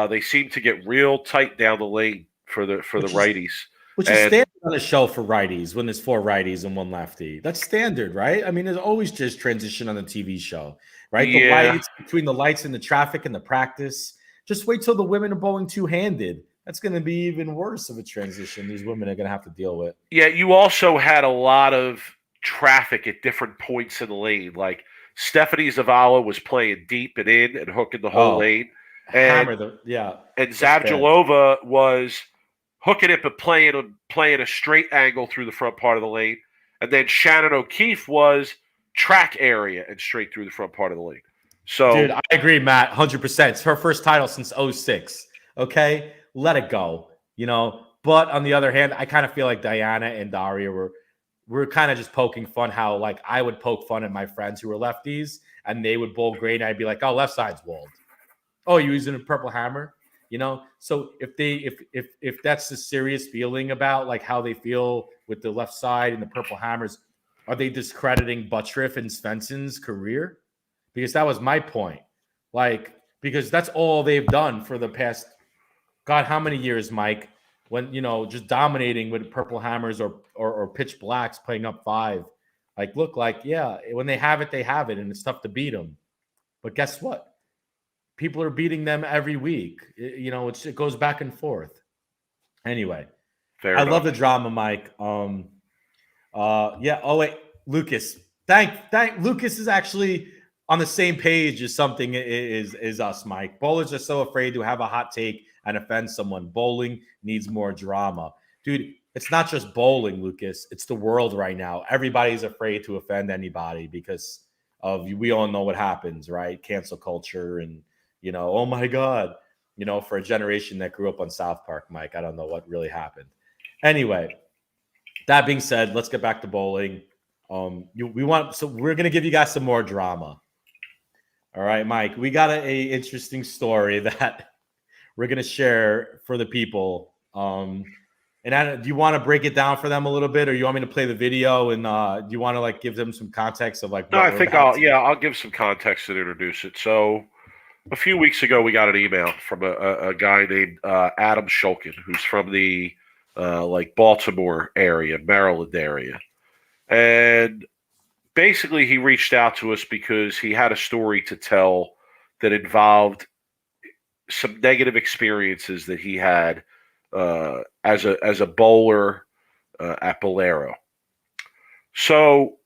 They seem to get real tight down the lane for the righties. Which is standard on a show for righties when there's 4 righties and 1 lefty. That's standard, right? I mean, there's always just transition on the TV show, right? The lights, between the lights and the traffic and the practice. Just wait till the women are bowling two-handed. That's going to be even worse of a transition these women are going to have to deal with. Yeah, you also had a lot of traffic at different points in the lane. Like Stephanie Zavala was playing deep and in and hooking the whole lane. And Zavjalova was hooking it but playing a straight angle through the front part of the lane. And then Shannon O'Keefe was track area and straight through the front part of the lane. So, dude, I agree, Matt, 100%. It's her first title since 2006. Okay, let it go. But on the other hand, I kind of feel like Diana and Daria were we're kind of just poking fun how like I would poke fun at my friends who were lefties and they would bowl great. And I'd be like, oh, left side's walled. Oh, you're using a purple hammer, you know? So if that's the serious feeling about like how they feel with the left side and the purple hammers, are they discrediting Buttriff and Svensson's career? Because that was my point. Like, because that's all they've done for the past, God, how many years, Mike? When, you know, just dominating with purple hammers or pitch blacks playing up 5. Like, look, like, yeah, when they have it, and it's tough to beat them. But guess what? People are beating them every week. You know, it goes back and forth. Anyway, Fair I enough. love the drama, Mike. Yeah. Oh wait, Lucas. Thank Lucas is actually on the same page as something is us, Mike. Bowlers are so afraid to have a hot take and offend someone. Bowling needs more drama, dude. It's not just bowling, Lucas. It's the world right now. Everybody's afraid to offend anybody because of, we all know what happens, right? Cancel culture and, you know, oh my God, you know, for a generation that grew up on South Park, Mike, I don't know what really happened. Anyway, that being said, let's get back to bowling. So we're gonna give you guys some more drama. All right, Mike, we got a interesting story that we're gonna share for the people. And do you want to break it down for them a little bit, or you want me to play the video? And do you want to like give them some context of like? No, what I think I'll give some context and introduce it. So a few weeks ago, we got an email from a guy named Adam Shulkin, who's from the like Baltimore area, Maryland area, and basically he reached out to us because he had a story to tell that involved some negative experiences that he had as a bowler at Bolero. So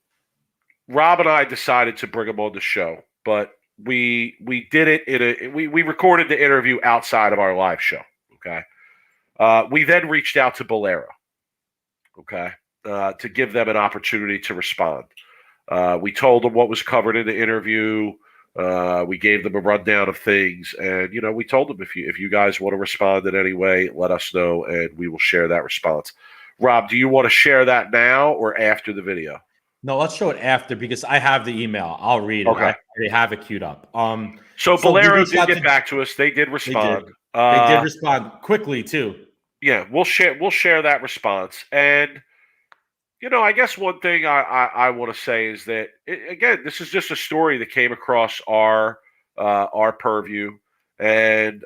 Rob and I decided to bring him on the show, but we did it we recorded the interview outside of our live show. Okay, we then reached out to Bolero. Okay, to give them an opportunity to respond. We told them what was covered in the interview. We gave them a rundown of things, and you know, we told them if you guys want to respond in any way, let us know, and we will share that response. Rob, do you want to share that now or after the video? No, let's show it after because I have the email. I'll read it. Okay. They have it queued up. So Bolero did get back to us. They did respond. They did respond quickly too. Yeah, we'll share that response. And you know, I guess one thing I want to say is that again, this is just a story that came across our purview, and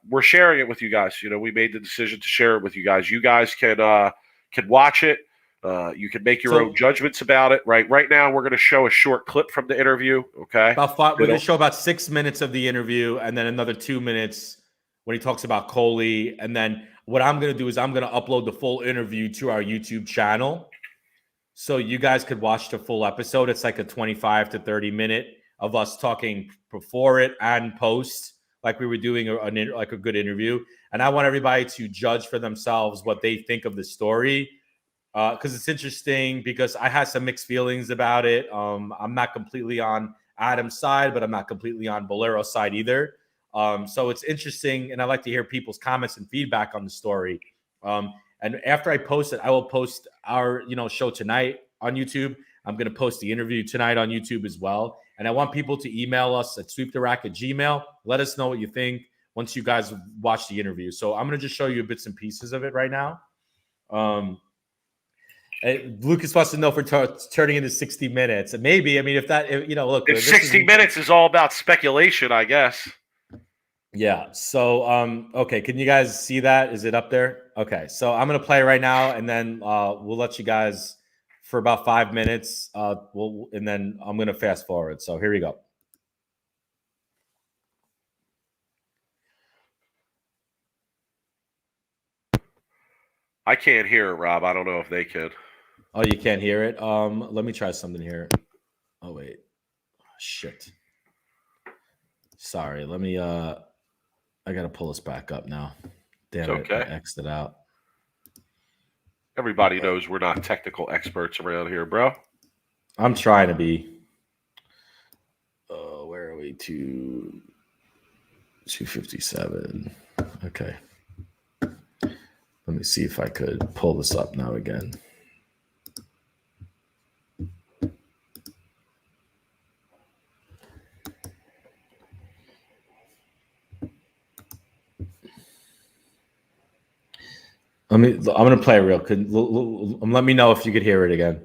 we're sharing it with you guys. You know, we made the decision to share it with you guys. You guys can watch it. You can make your own judgments about it. Right now, we're going to show a short clip from the interview. Okay, we're going to show about 6 minutes of the interview, and then another 2 minutes when he talks about Coley. And then what I'm going to do is I'm going to upload the full interview to our YouTube channel, so you guys could watch the full episode. It's like a 25 to 30 minute of us talking before it and post, like we were doing a good interview. And I want everybody to judge for themselves what they think of the story. Because it's interesting because I had some mixed feelings about it. I'm not completely on Adam's side, but I'm not completely on Bolero's side either. So it's interesting, and I like to hear people's comments and feedback on the story. And after I post it, I will post our show tonight on YouTube. I'm going to post the interview tonight on YouTube as well. And I want people to email us at sweeptherack@gmail.com. Let us know what you think once you guys watch the interview. So I'm going to just show you bits and pieces of it right now. Lucas wants to know if we're turning into 60 minutes. And maybe, I mean, if 60 minutes is all about speculation, I guess. Yeah. So, okay. Can you guys see that? Is it up there? Okay. So I'm going to play right now, and then we'll let you guys for about 5 minutes. And then I'm going to fast forward. So here we go. I can't hear it, Rob. I don't know if they can. Oh, you can't hear it? Let me try something here. Oh, wait. Shit. Sorry. Let me, I got to pull this back up now. Damn it. Okay. I X'd it out. Everybody knows we're not technical experts around here, bro. I'm trying to be. Where are we? 257. Okay. Let me see if I could pull this up now again. I'm gonna play it real. Let me know if you could hear it again.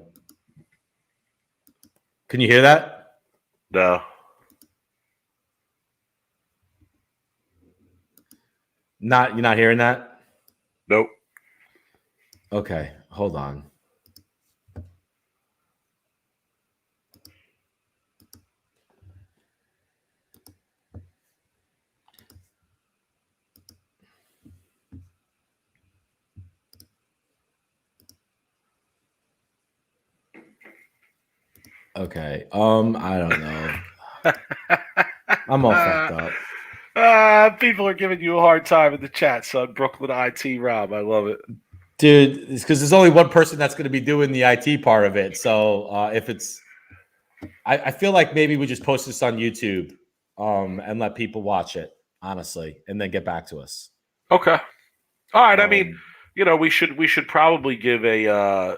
Can you hear that? No. You're not hearing that? Nope. Okay, hold on. Okay. I don't know. I'm all fucked up. People are giving you a hard time in the chat, son. Brooklyn IT Rob. I love it. Dude, it's because there's only one person that's going to be doing the IT part of it. So if it's, I feel like maybe we just post this on YouTube and let people watch it, honestly, and then get back to us. Okay. All right. I mean, we should probably give a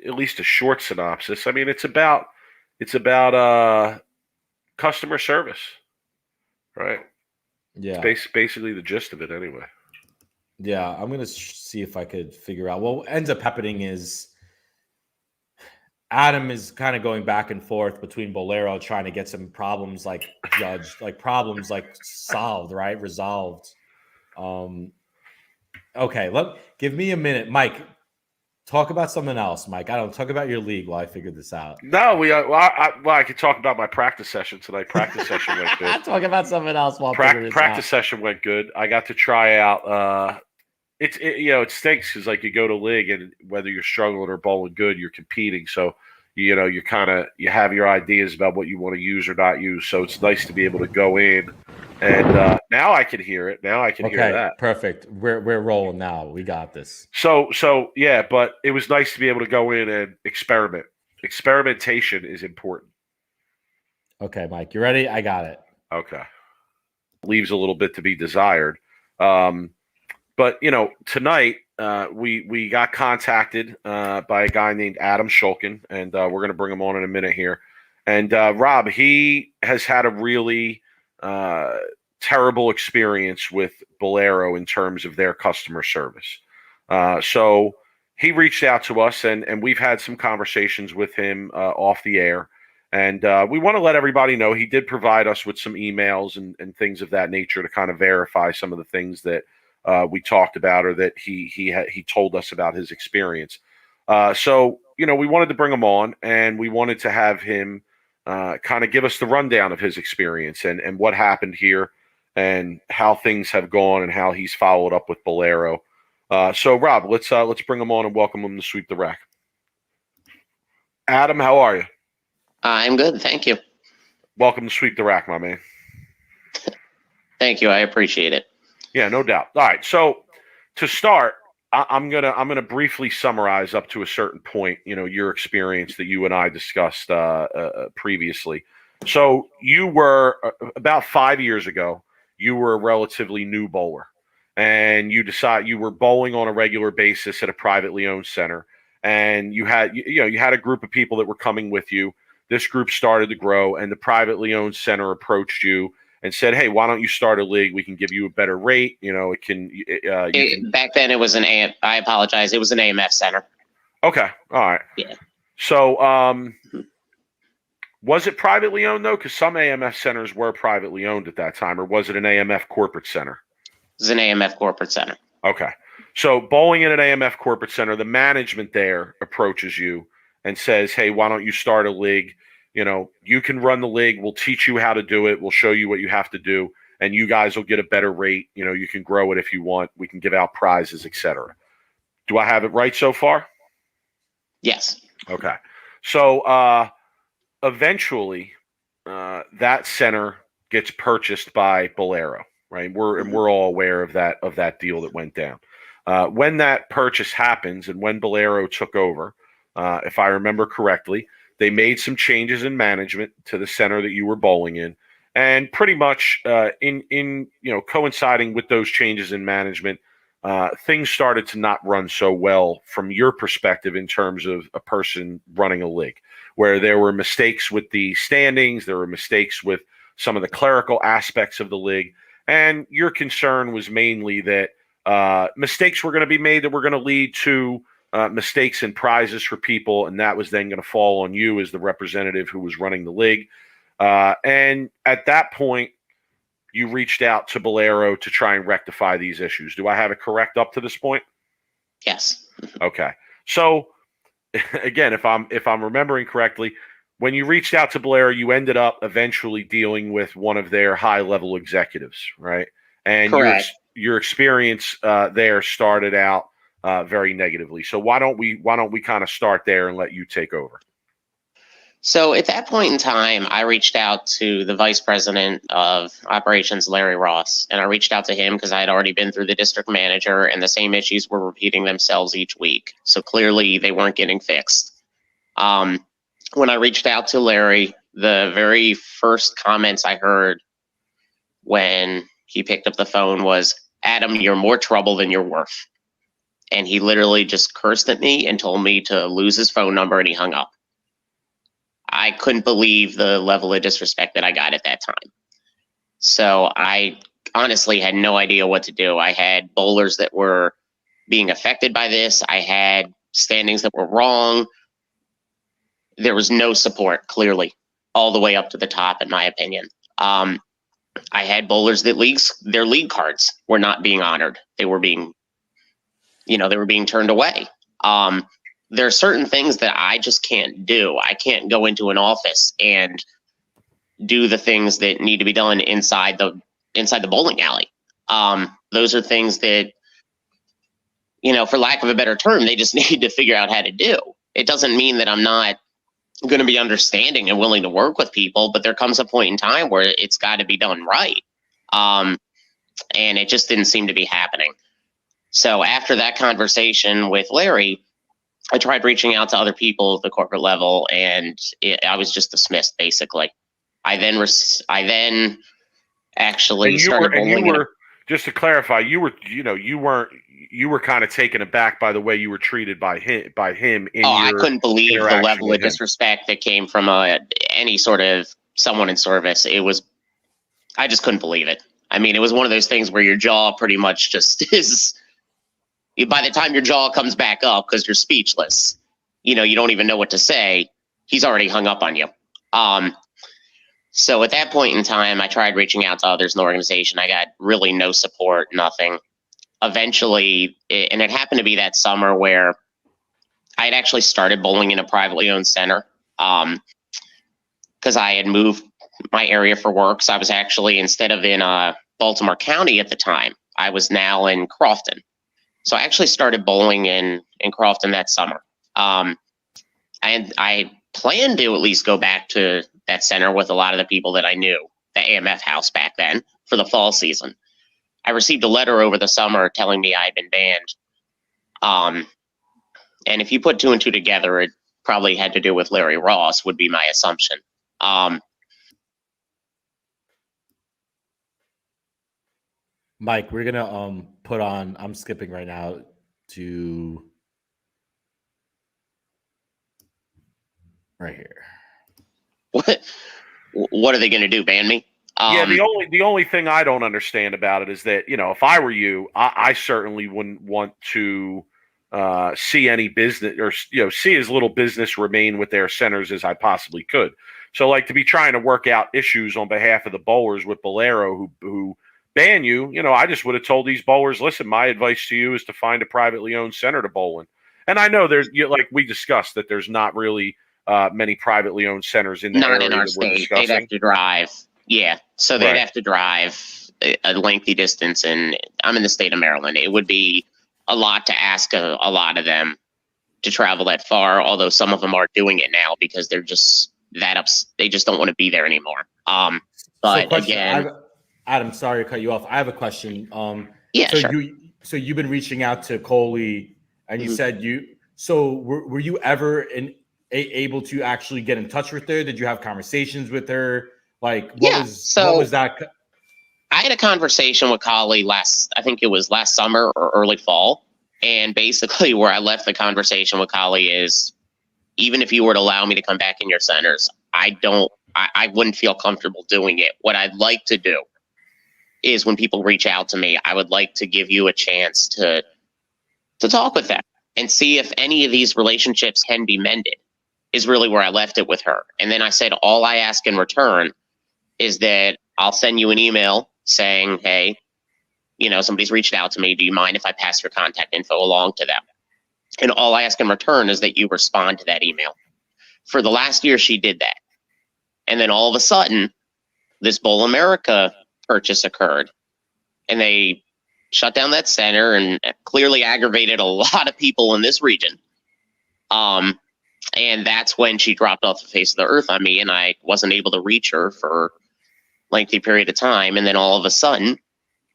at least a short synopsis. I mean, it's about customer service, right? Yeah. It's basically the gist of it, anyway. Yeah, I'm gonna see if I could figure out. What ends up happening is Adam is kind of going back and forth between Bolero trying to get some problems like judged, like problems like solved, right? Resolved. Okay, give me a minute, Mike. Talk about something else, Mike. I don't talk about your league while I figure this out. No, I could talk about my practice session tonight. Practice session went good. Talk about something else while practice session went good. I got to try out. It stinks because like you go to league and whether you're struggling or bowling good, you're competing. So you have your ideas about what you want to use or not use. So it's nice to be able to go in and now I can hear it. Now I can hear that. Perfect. We're rolling now. We got this. So yeah, but it was nice to be able to go in and experiment. Experimentation is important. Okay, Mike, you ready? I got it. Okay. Leaves a little bit to be desired. But tonight we got contacted by a guy named Adam Shulkin, and we're going to bring him on in a minute here. And Rob, he has had a really terrible experience with Bolero in terms of their customer service. So he reached out to us, and we've had some conversations with him off the air. And we want to let everybody know he did provide us with some emails and things of that nature to kind of verify some of the things that we talked about or that he told us about his experience. So we wanted to bring him on, and we wanted to have him kind of give us the rundown of his experience and what happened here and how things have gone and how he's followed up with Bolero. So Rob, let's bring him on and welcome him to Sweep the Rack. Adam, how are you? I'm good, thank you. Welcome to Sweep the Rack, my man. Thank you, I appreciate it. Yeah, no doubt. All right, so to start, I'm gonna briefly summarize up to a certain point. Your experience that you and I discussed previously. So you were about 5 years ago. You were a relatively new bowler, and you were bowling on a regular basis at a privately owned center, and you had a group of people that were coming with you. This group started to grow, and the privately owned center approached you and said, "Hey, why don't you start a league? We can give you a better rate. Back then, it was I apologize. It was an AMF center. Okay, all right. Yeah. So, was it privately owned though? Because some AMF centers were privately owned at that time, or was it an AMF corporate center? It was an AMF corporate center. Okay. So, bowling in an AMF corporate center, the management there approaches you and says, "Hey, why don't you start a league? You can run the league. We'll teach you how to do it. We'll show you what you have to do, and you guys will get a better rate. You can grow it if you want. We can give out prizes, etc." Do I have it right so far? Yes. Okay. So eventually, that center gets purchased by Bolero, right? We're all aware of that deal that went down. When that purchase happens, and when Bolero took over, if I remember correctly, they made some changes in management to the center that you were bowling in, and pretty much in coinciding with those changes in management, things started to not run so well from your perspective in terms of a person running a league, where there were mistakes with the standings, there were mistakes with some of the clerical aspects of the league, and your concern was mainly that mistakes were going to be made that were going to lead to mistakes and prizes for people, and that was then going to fall on you as the representative who was running the league. And at that point, you reached out to Bolero to try and rectify these issues. Do I have it correct up to this point? Yes. Okay. So again, if I'm remembering correctly, when you reached out to Bolero, you ended up eventually dealing with one of their high-level executives, right? And Correct. your experience there started out very negatively. So why don't we kind of start there and let you take over? So at that point in time, I reached out to the vice president of operations, Larry Ross, and I reached out to him because I had already been through the district manager and the same issues were repeating themselves each week. So clearly they weren't getting fixed. When I reached out to Larry, the very first comments I heard when he picked up the phone was, "Adam, you're more trouble than you're worth." And he literally just cursed at me and told me to lose his phone number, and he hung up. I couldn't believe the level of disrespect that I got at that time. So I honestly had no idea what to do. I had bowlers that were being affected by this. I had standings that were wrong. There was no support, clearly, all the way up to the top, in my opinion. I had bowlers that their league cards were not being honored. They were being turned away. There are certain things that I just can't do. I can't go into an office and do the things that need to be done inside the bowling alley. Those are things that, for lack of a better term, they just need to figure out how to do. It doesn't mean that I'm not going to be understanding and willing to work with people, but there comes a point in time where it's got to be done right. And it just didn't seem to be happening. So after that conversation with Larry, I tried reaching out to other people at the corporate level, and I was just dismissed, basically. I then actually started bowling. Just to clarify, you were kind of taken aback by the way you were treated by him. I couldn't believe the level of disrespect that came from any sort of someone in service. I just couldn't believe it. I mean, it was one of those things where your jaw pretty much just is. By the time your jaw comes back up because you're speechless, you don't even know what to say. He's already hung up on you. So at that point in time, I tried reaching out to others in the organization. I got really no support, nothing. Eventually, and it happened to be that summer where I had actually started bowling in a privately owned center because I had moved my area for work. So I was actually, instead of in Baltimore County at the time, I was now in Crofton. So I actually started bowling in Crofton that summer. And I planned to at least go back to that center with a lot of the people that I knew, the AMF house back then, for the fall season. I received a letter over the summer telling me I had been banned. And if you put two and two together, it probably had to do with Larry Ross, would be my assumption. Mike, we're gonna put on. I'm skipping right now to right here. What are they going to do? Ban me? Yeah, the only thing I don't understand about it is that if I were you, I certainly wouldn't want to see any business or see as little business remain with their centers as I possibly could. So, to be trying to work out issues on behalf of the bowlers with Bolero who ban you, I just would have told these bowlers, listen, my advice to you is to find a privately owned center to bowl in. And I know there's, like we discussed, that there's not really many privately owned centers in the area in our that we're state. discussing. They'd have to drive. Yeah, so they'd have to drive a lengthy distance, and I'm in the state of Maryland. It would be a lot to ask a lot of them to travel that far, although some of them are doing it now because they're just they just don't want to be there anymore. But again, Adam, sorry to cut you off. I have a question. Yeah, so sure. You've been reaching out to Coley, and you said were you ever able to actually get in touch with her? Did you have conversations with her? What was that? I had a conversation with Coley I think it was last summer or early fall. And basically where I left the conversation with Coley is, even if you were to allow me to come back in your centers, I wouldn't feel comfortable doing it. What I'd like to do is when people reach out to me, I would like to give you a chance to talk with them and see if any of these relationships can be mended, is really where I left it with her. And then I said, all I ask in return is that I'll send you an email saying, hey, somebody's reached out to me. Do you mind if I pass your contact info along to them? And all I ask in return is that you respond to that email. For the last year, she did that. And then all of a sudden, this Bowl America purchase occurred. And they shut down that center and clearly aggravated a lot of people in this region. And that's when she dropped off the face of the earth on me, and I wasn't able to reach her for a lengthy period of time. And then all of a sudden,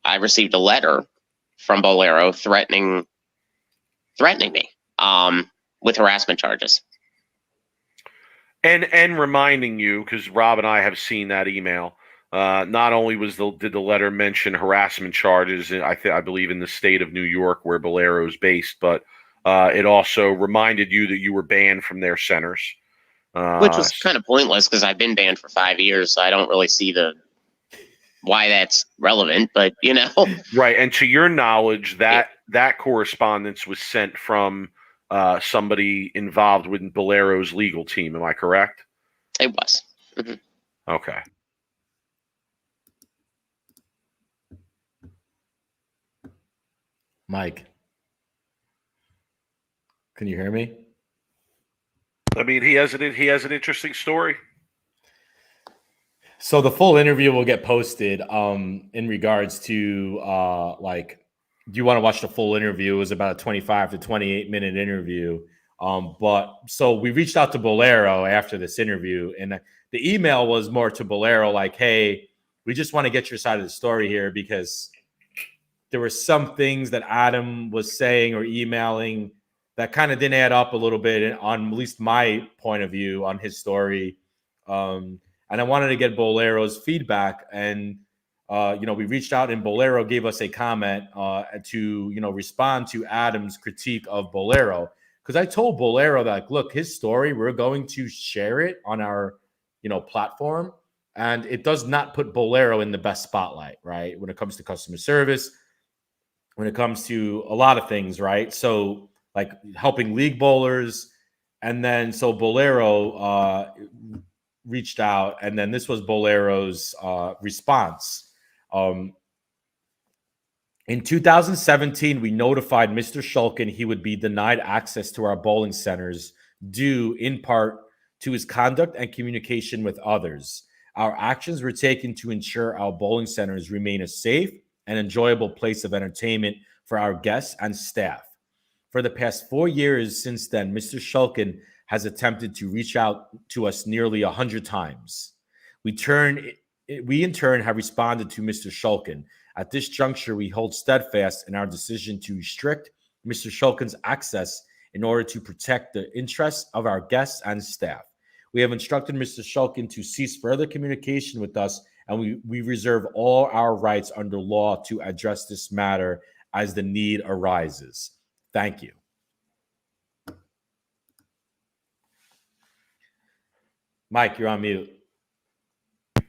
I received a letter from Bolero threatening me with harassment charges. And reminding you, because Rob and I have seen that email. Not only did the letter mention harassment charges, I believe in the state of New York where Bolero is based, but it also reminded you that you were banned from their centers, which was kind of pointless because I've been banned for 5 years, so I don't really see why that's relevant. But right. And to your knowledge, that correspondence was sent from somebody involved with Bolero's legal team. Am I correct? It was. Mm-hmm. Okay. Mike, can you hear me? I mean, he has an interesting story. So the full interview will get posted in regards to do you want to watch the full interview? It was about a 25 to 28 minute interview. But so we reached out to Bolero after this interview, and the email was more to Bolero like, hey, we just want to get your side of the story here because there were some things that Adam was saying or emailing that kind of didn't add up a little bit on at least my point of view on his story. And I wanted to get Bolero's feedback. And, we reached out and Bolero gave us a comment to, respond to Adam's critique of Bolero. Because I told Bolero that, look, his story, we're going to share it on our, platform. And it does not put Bolero in the best spotlight, right? When it comes to customer service, when it comes to a lot of things, right? So like helping league bowlers. And then so Bolero reached out, and then this was Bolero's response. In 2017, we notified Mr. Shulkin he would be denied access to our bowling centers due in part to his conduct and communication with others. Our actions were taken to ensure our bowling centers remain a safe and enjoyable place of entertainment for our guests and staff. For the past 4 years since then, Mr. Shulkin has attempted to reach out to us nearly 100 times. We in turn have responded to Mr. Shulkin. At this juncture, we hold steadfast in our decision to restrict Mr. Shulkin's access in order to protect the interests of our guests and staff. We have instructed Mr. Shulkin to cease further communication with us, and we reserve all our rights under law to address this matter as the need arises. Thank you. Mike, you're on mute.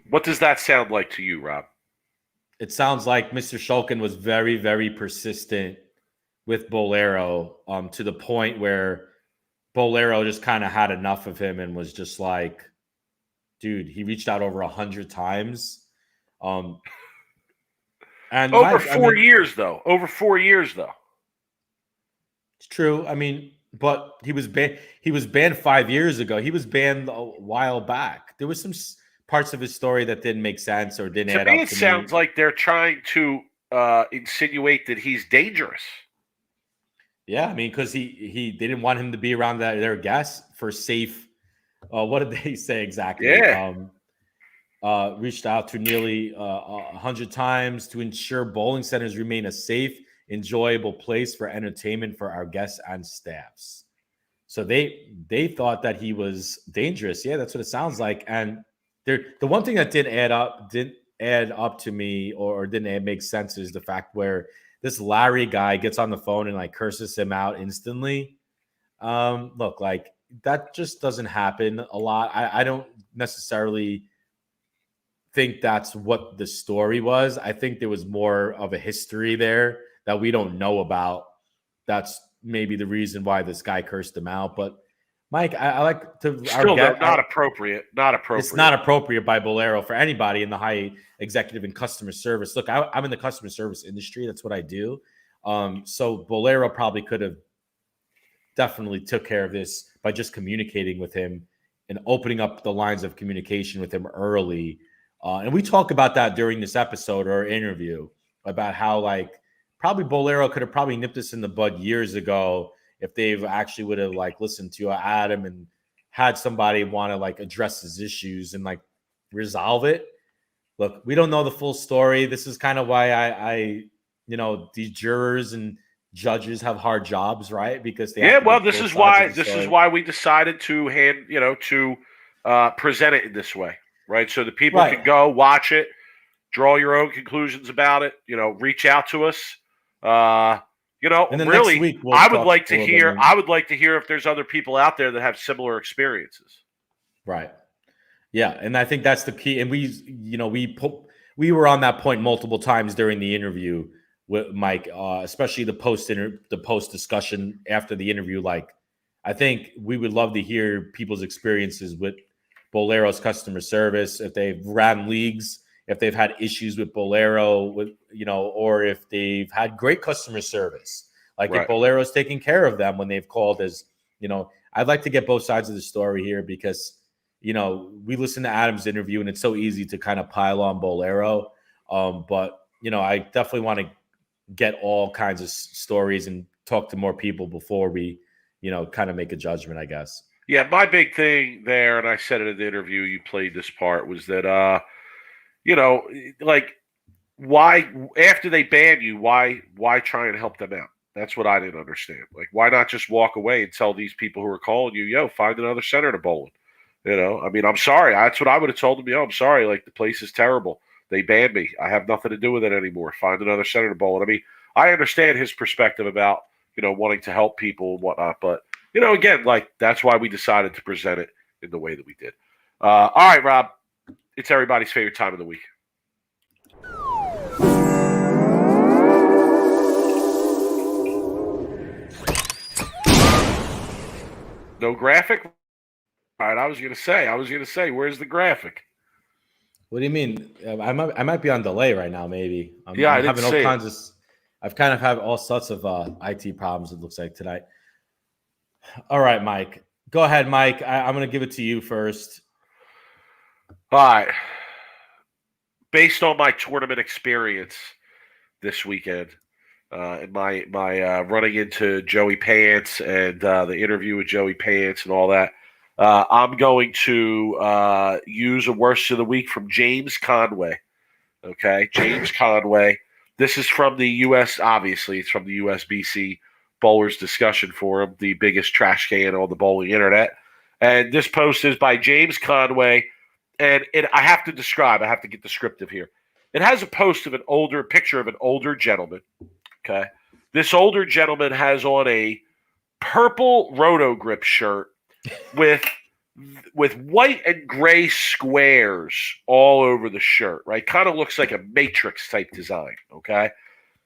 What does that sound like to you, Rob? It sounds like Mr. Shulkin was very, very persistent with Bolero to the point where Bolero just kind of had enough of him and was just like, dude, he reached out over 100 times. And over 4 years, though. Over 4 years, though. It's true. I mean, but he was banned 5 years ago. He was banned a while back. There was some parts of his story that didn't make sense or didn't add up to me. It sounds like they're trying to insinuate that he's dangerous. Yeah, I mean, because they didn't want him to be around their guests for safe. What did they say exactly? Yeah. Reached out to nearly 100 times to ensure bowling centers remain a safe, enjoyable place for entertainment for our guests and staffs. So they thought that he was dangerous. Yeah, that's what it sounds like. And the one thing that didn't add up to me or didn't make sense is the fact where this Larry guy gets on the phone and like curses him out instantly. Look, like that just doesn't happen a lot. I don't necessarily think that's what the story was. I think there was more of a history there that we don't know about. That's maybe the reason why this guy cursed him out. But Mike, I like to Still, though, not appropriate. Not appropriate. It's not appropriate by Bolero for anybody in the high executive and customer service. Look, I'm in the customer service industry. That's what I do. So Bolero probably could have definitely took care of this by just communicating with him and opening up the lines of communication with him early. And we talk about that during this episode or interview about how like probably Bolero could have probably nipped this in the bud years ago if they've actually would have like listened to Adam and had somebody want to like address his issues and like resolve it. Look, we don't know the full story. This is kind of why I these jurors and judges have hard jobs, right? Because they this is why we decided to present it in this way, right? So the people can go watch it, draw your own conclusions about it, reach out to us. And then really, next week I would like to hear if there's other people out there that have similar experiences. Right. Yeah, and I think that's the key. And we were on that point multiple times during the interview with Mike, especially the post discussion after the interview. Like, I think we would love to hear people's experiences with Bolero's customer service, if they've ran leagues, if they've had issues with Bolero, or if they've had great customer service, like if Bolero's taking care of them when they've called. I'd like to get both sides of the story here because, we listened to Adam's interview and it's so easy to kind of pile on Bolero. But I definitely want to get all kinds of stories and talk to more people before we, kind of make a judgment, I guess. Yeah, my big thing there, and I said it in the interview, you played this part, was that, why after they ban you, why try and help them out? That's what I didn't understand. Like, why not just walk away and tell these people who are calling you, find another center to bowl in? I'm sorry. That's what I would have told them. I'm sorry. Like, the place is terrible. They banned me. I have nothing to do with it anymore. Find another center to bowl in. I mean, I understand his perspective about, wanting to help people and whatnot. But, again, like, that's why we decided to present it in the way that we did. All right, Rob. It's everybody's favorite time of the week. No graphic? All right, I was gonna say, where's the graphic? What do you mean? I might be on delay right now, maybe. I didn't see it. I've kind of had all sorts of IT problems, it looks like, tonight. All right, Mike. Go ahead, Mike. I'm gonna give it to you first. All right. Based on my tournament experience this weekend, and my running into Joey Pants and the interview with Joey Pants and all that, I'm going to use a worst of the week from James Conway. Okay, James Conway. This is from the U.S. Obviously, it's from the USBC Bowlers Discussion Forum, the biggest trash can on the bowling internet. And this post is by James Conway. And I have to get descriptive here. It has a picture of an older gentleman. Okay. This older gentleman has on a purple Roto Grip shirt with white and gray squares all over the shirt, right? Kind of looks like a Matrix type design. Okay.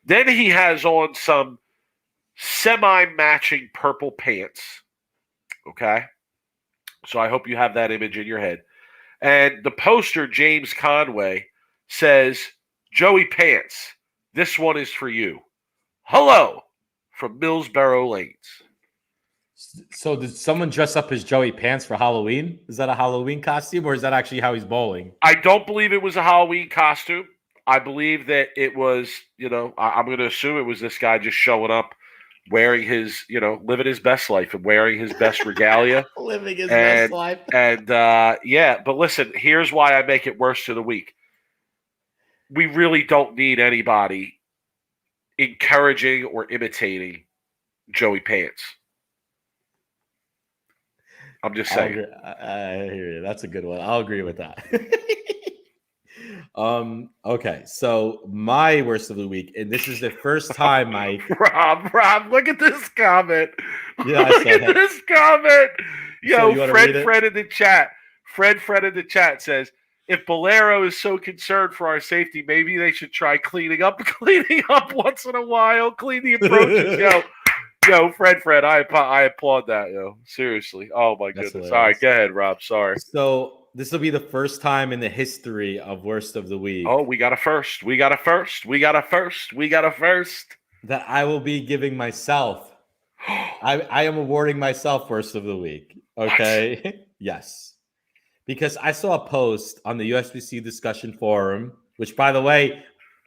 Then he has on some semi-matching purple pants. Okay. So I hope you have that image in your head. And the poster, James Conway, says, Joey Pants, this one is for you. Hello from Millsboro Lanes. So did someone dress up as Joey Pants for Halloween? Is that a Halloween costume or is that actually how he's bowling? I don't believe it was a Halloween costume. I believe that it was, I'm going to assume it was this guy just showing up wearing his, living his best life and wearing his best regalia. Living his best life. And, but listen, here's why I make it worst of the week. We really don't need anybody encouraging or imitating Joey Pants. I'm just saying. I hear you. That's a good one. I'll agree with that. Okay, so my worst of the week, and this is the first time, Mike. Rob, look at this comment. Yeah, look at this comment. Yo, so Fred in the chat. Fred in the chat says, if Bolero is so concerned for our safety, maybe they should try cleaning up once in a while, clean the approaches. Yo, Fred, I applaud that, yo. Seriously. Oh my That's goodness. All right, hilarious. go ahead, Rob. Sorry. So this will be the first time in the history of Worst of the Week. Oh, we got a first. That I will be giving myself. I am awarding myself Worst of the Week. Okay. Yes. Because I saw a post on the USBC discussion forum, which, by the way,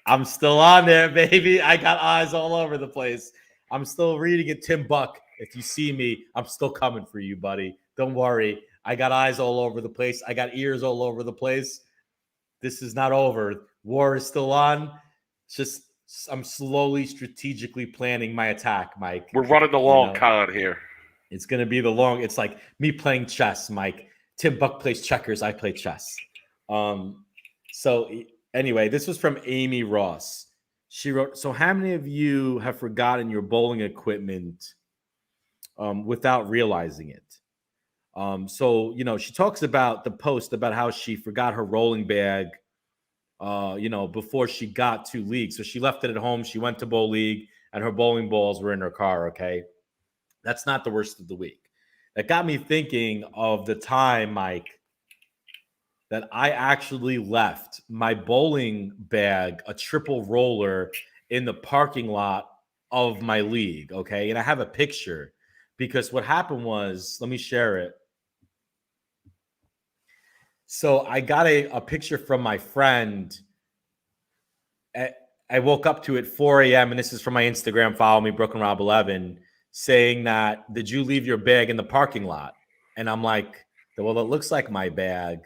I'm still on there, baby. I got eyes all over the place. I'm still reading it. Tim Buck, if you see me, I'm still coming for you, buddy. Don't worry. I got eyes all over the place. I got ears all over the place. This is not over. War is still on. It's just I'm slowly, strategically planning my attack, Mike. We're running the long con here. It's going to be it's like me playing chess, Mike. Tim Buck plays checkers. I play chess. So anyway, this was from Amy Ross. She wrote, so how many of you have forgotten your bowling equipment without realizing it? So, she talks about the post about how she forgot her rolling bag, before she got to league. So she left it at home. She went to bowl league and her bowling balls were in her car. Okay. That's not the worst of the week. That got me thinking of the time, Mike, that I actually left my bowling bag, a triple roller, in the parking lot of my league. Okay. And I have a picture because what happened was, let me share it. So I got a picture from my friend. I woke up to it 4 a.m. and this is from my Instagram. Follow me, Brooklyn Rob 11, saying that, did you leave your bag in the parking lot? And I'm like, well, it looks like my bag.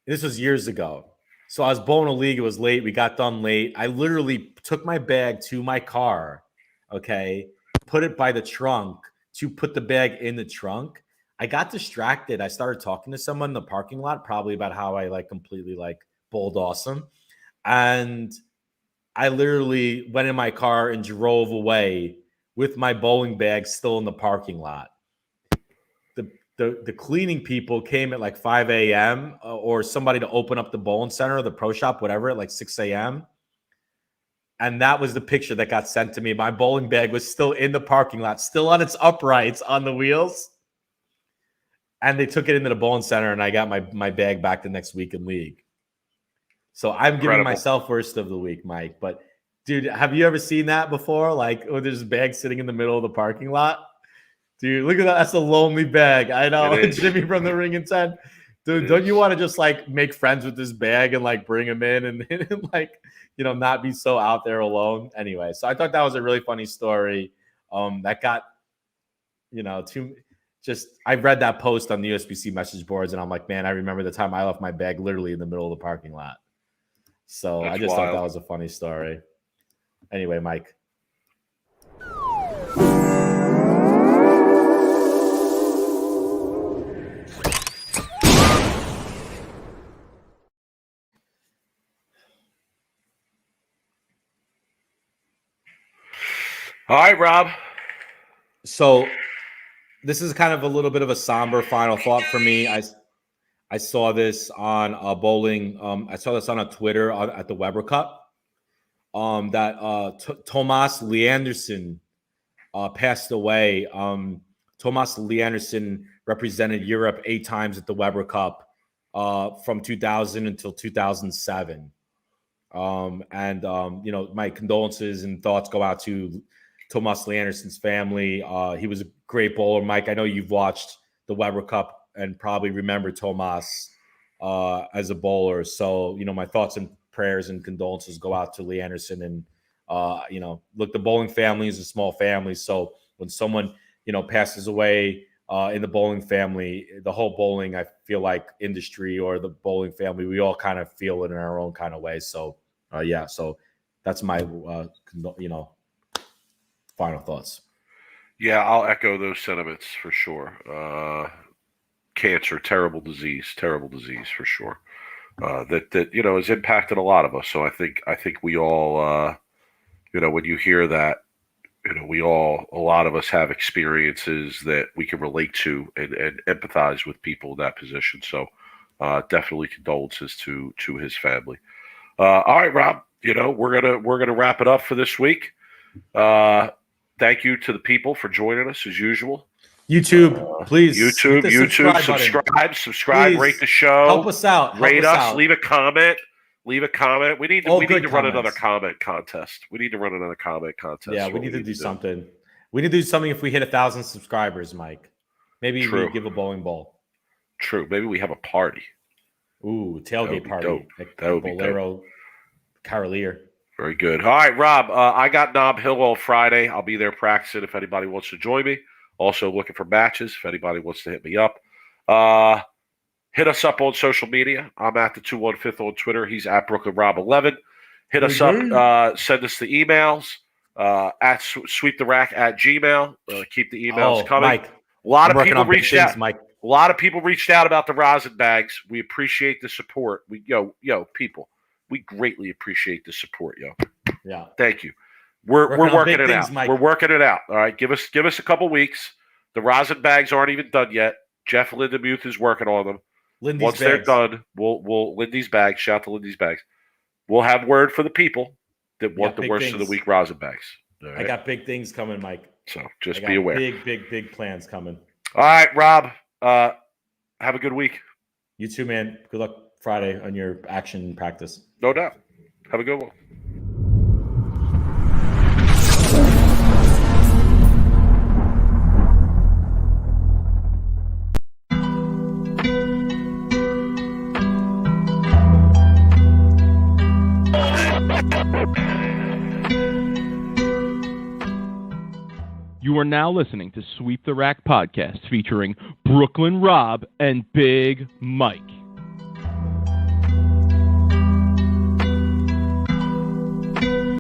This was years ago. So I was bowling a league. It was late. We got done late. I literally took my bag to my car, okay, put it by the trunk to put the bag in the trunk. I got distracted. I started talking to someone in the parking lot, probably about how I completely bowled awesome. And I literally went in my car and drove away with my bowling bag still in the parking lot. The cleaning people came at 5 a.m. Or somebody to open up the bowling center or the pro shop, whatever, at 6 a.m. And that was the picture that got sent to me. My bowling bag was still in the parking lot, still on its uprights on the wheels. And they took it into the bowling center, and I got my bag back the next week in league. So I'm giving myself worst of the week, Mike. But, dude, have you ever seen that before? There's a bag sitting in the middle of the parking lot? Dude, look at that. That's a lonely bag. I know. Jimmy from the Ring and 10. Dude, don't you want to just make friends with this bag and bring him in and not be so out there alone? Anyway, so I thought that was a really funny story. That got, I read that post on the USBC message boards and I'm like, man, I remember the time I left my bag literally in the middle of the parking lot. So I just thought that was a funny story. Anyway, Mike. All right, Rob. So this is kind of a little bit of a somber final thought for me. I saw this on bowling. I saw this on a Twitter at the Weber Cup. That Thomas Leanderson passed away. Thomas Leanderson represented Europe 8 times at the Weber Cup from 2000 until 2007. My condolences and thoughts go out to Thomas Leanderson's family. He was a great bowler. Mike, I know you've watched the Weber Cup and probably remember Thomas as a bowler. So, my thoughts and prayers and condolences go out to Leanderson. And, look, the bowling family is a small family. So when someone, passes away in the bowling family, the whole bowling, I feel like industry or the bowling family, we all kind of feel it in our own kind of way. So, so that's my, final thoughts. Yeah, I'll echo those sentiments for sure. Cancer, terrible disease for sure. That has impacted a lot of us. So I think we all, when you hear that, a lot of us have experiences that we can relate to and empathize with people in that position. So, definitely condolences to his family. All right, Rob. We're gonna wrap it up for this week. Thank you to the people for joining us as usual. YouTube, please. YouTube, subscribe, Please. rate the show. Help us out. Rate us. Leave a comment. We need to run another comment contest. Yeah, we need to do something. We need to do something if we hit 1,000 subscribers, Mike. Maybe we give a bowling ball. True. Maybe we have a party. Ooh, tailgate party. That would be Bolero Carolier. Very good. All right, Rob. I got Nob Hill on Friday. I'll be there practicing if anybody wants to join me. Also looking for matches if anybody wants to hit me up. Hit us up on social media. I'm at the 215 on Twitter. He's at BrooklynRob11. Hit us up. Send us the emails at sweeptherack@gmail. Keep the emails coming. Mike, a lot of people reached out. Mike. A lot of people reached out about the rosin bags. We appreciate the support. People. We greatly appreciate the support, yo. Yeah. Thank you. We're working it out. Mike. We're working it out. All right. Give us a couple weeks. The rosin bags aren't even done yet. Jeff Lindemuth is working on them. Once they're done, we'll Lindy's bags. Shout out to Lindy's bags. We'll have word for the people that want the worst of the week rosin bags. Right? I got big things coming, Mike. So just be aware. Big plans coming. All right, Rob. Have a good week. You too, man. Good luck Friday on your action practice. No doubt. Have a good one. You are now listening to Sweep the Rack podcast featuring Brooklyn Rob and Big Mike.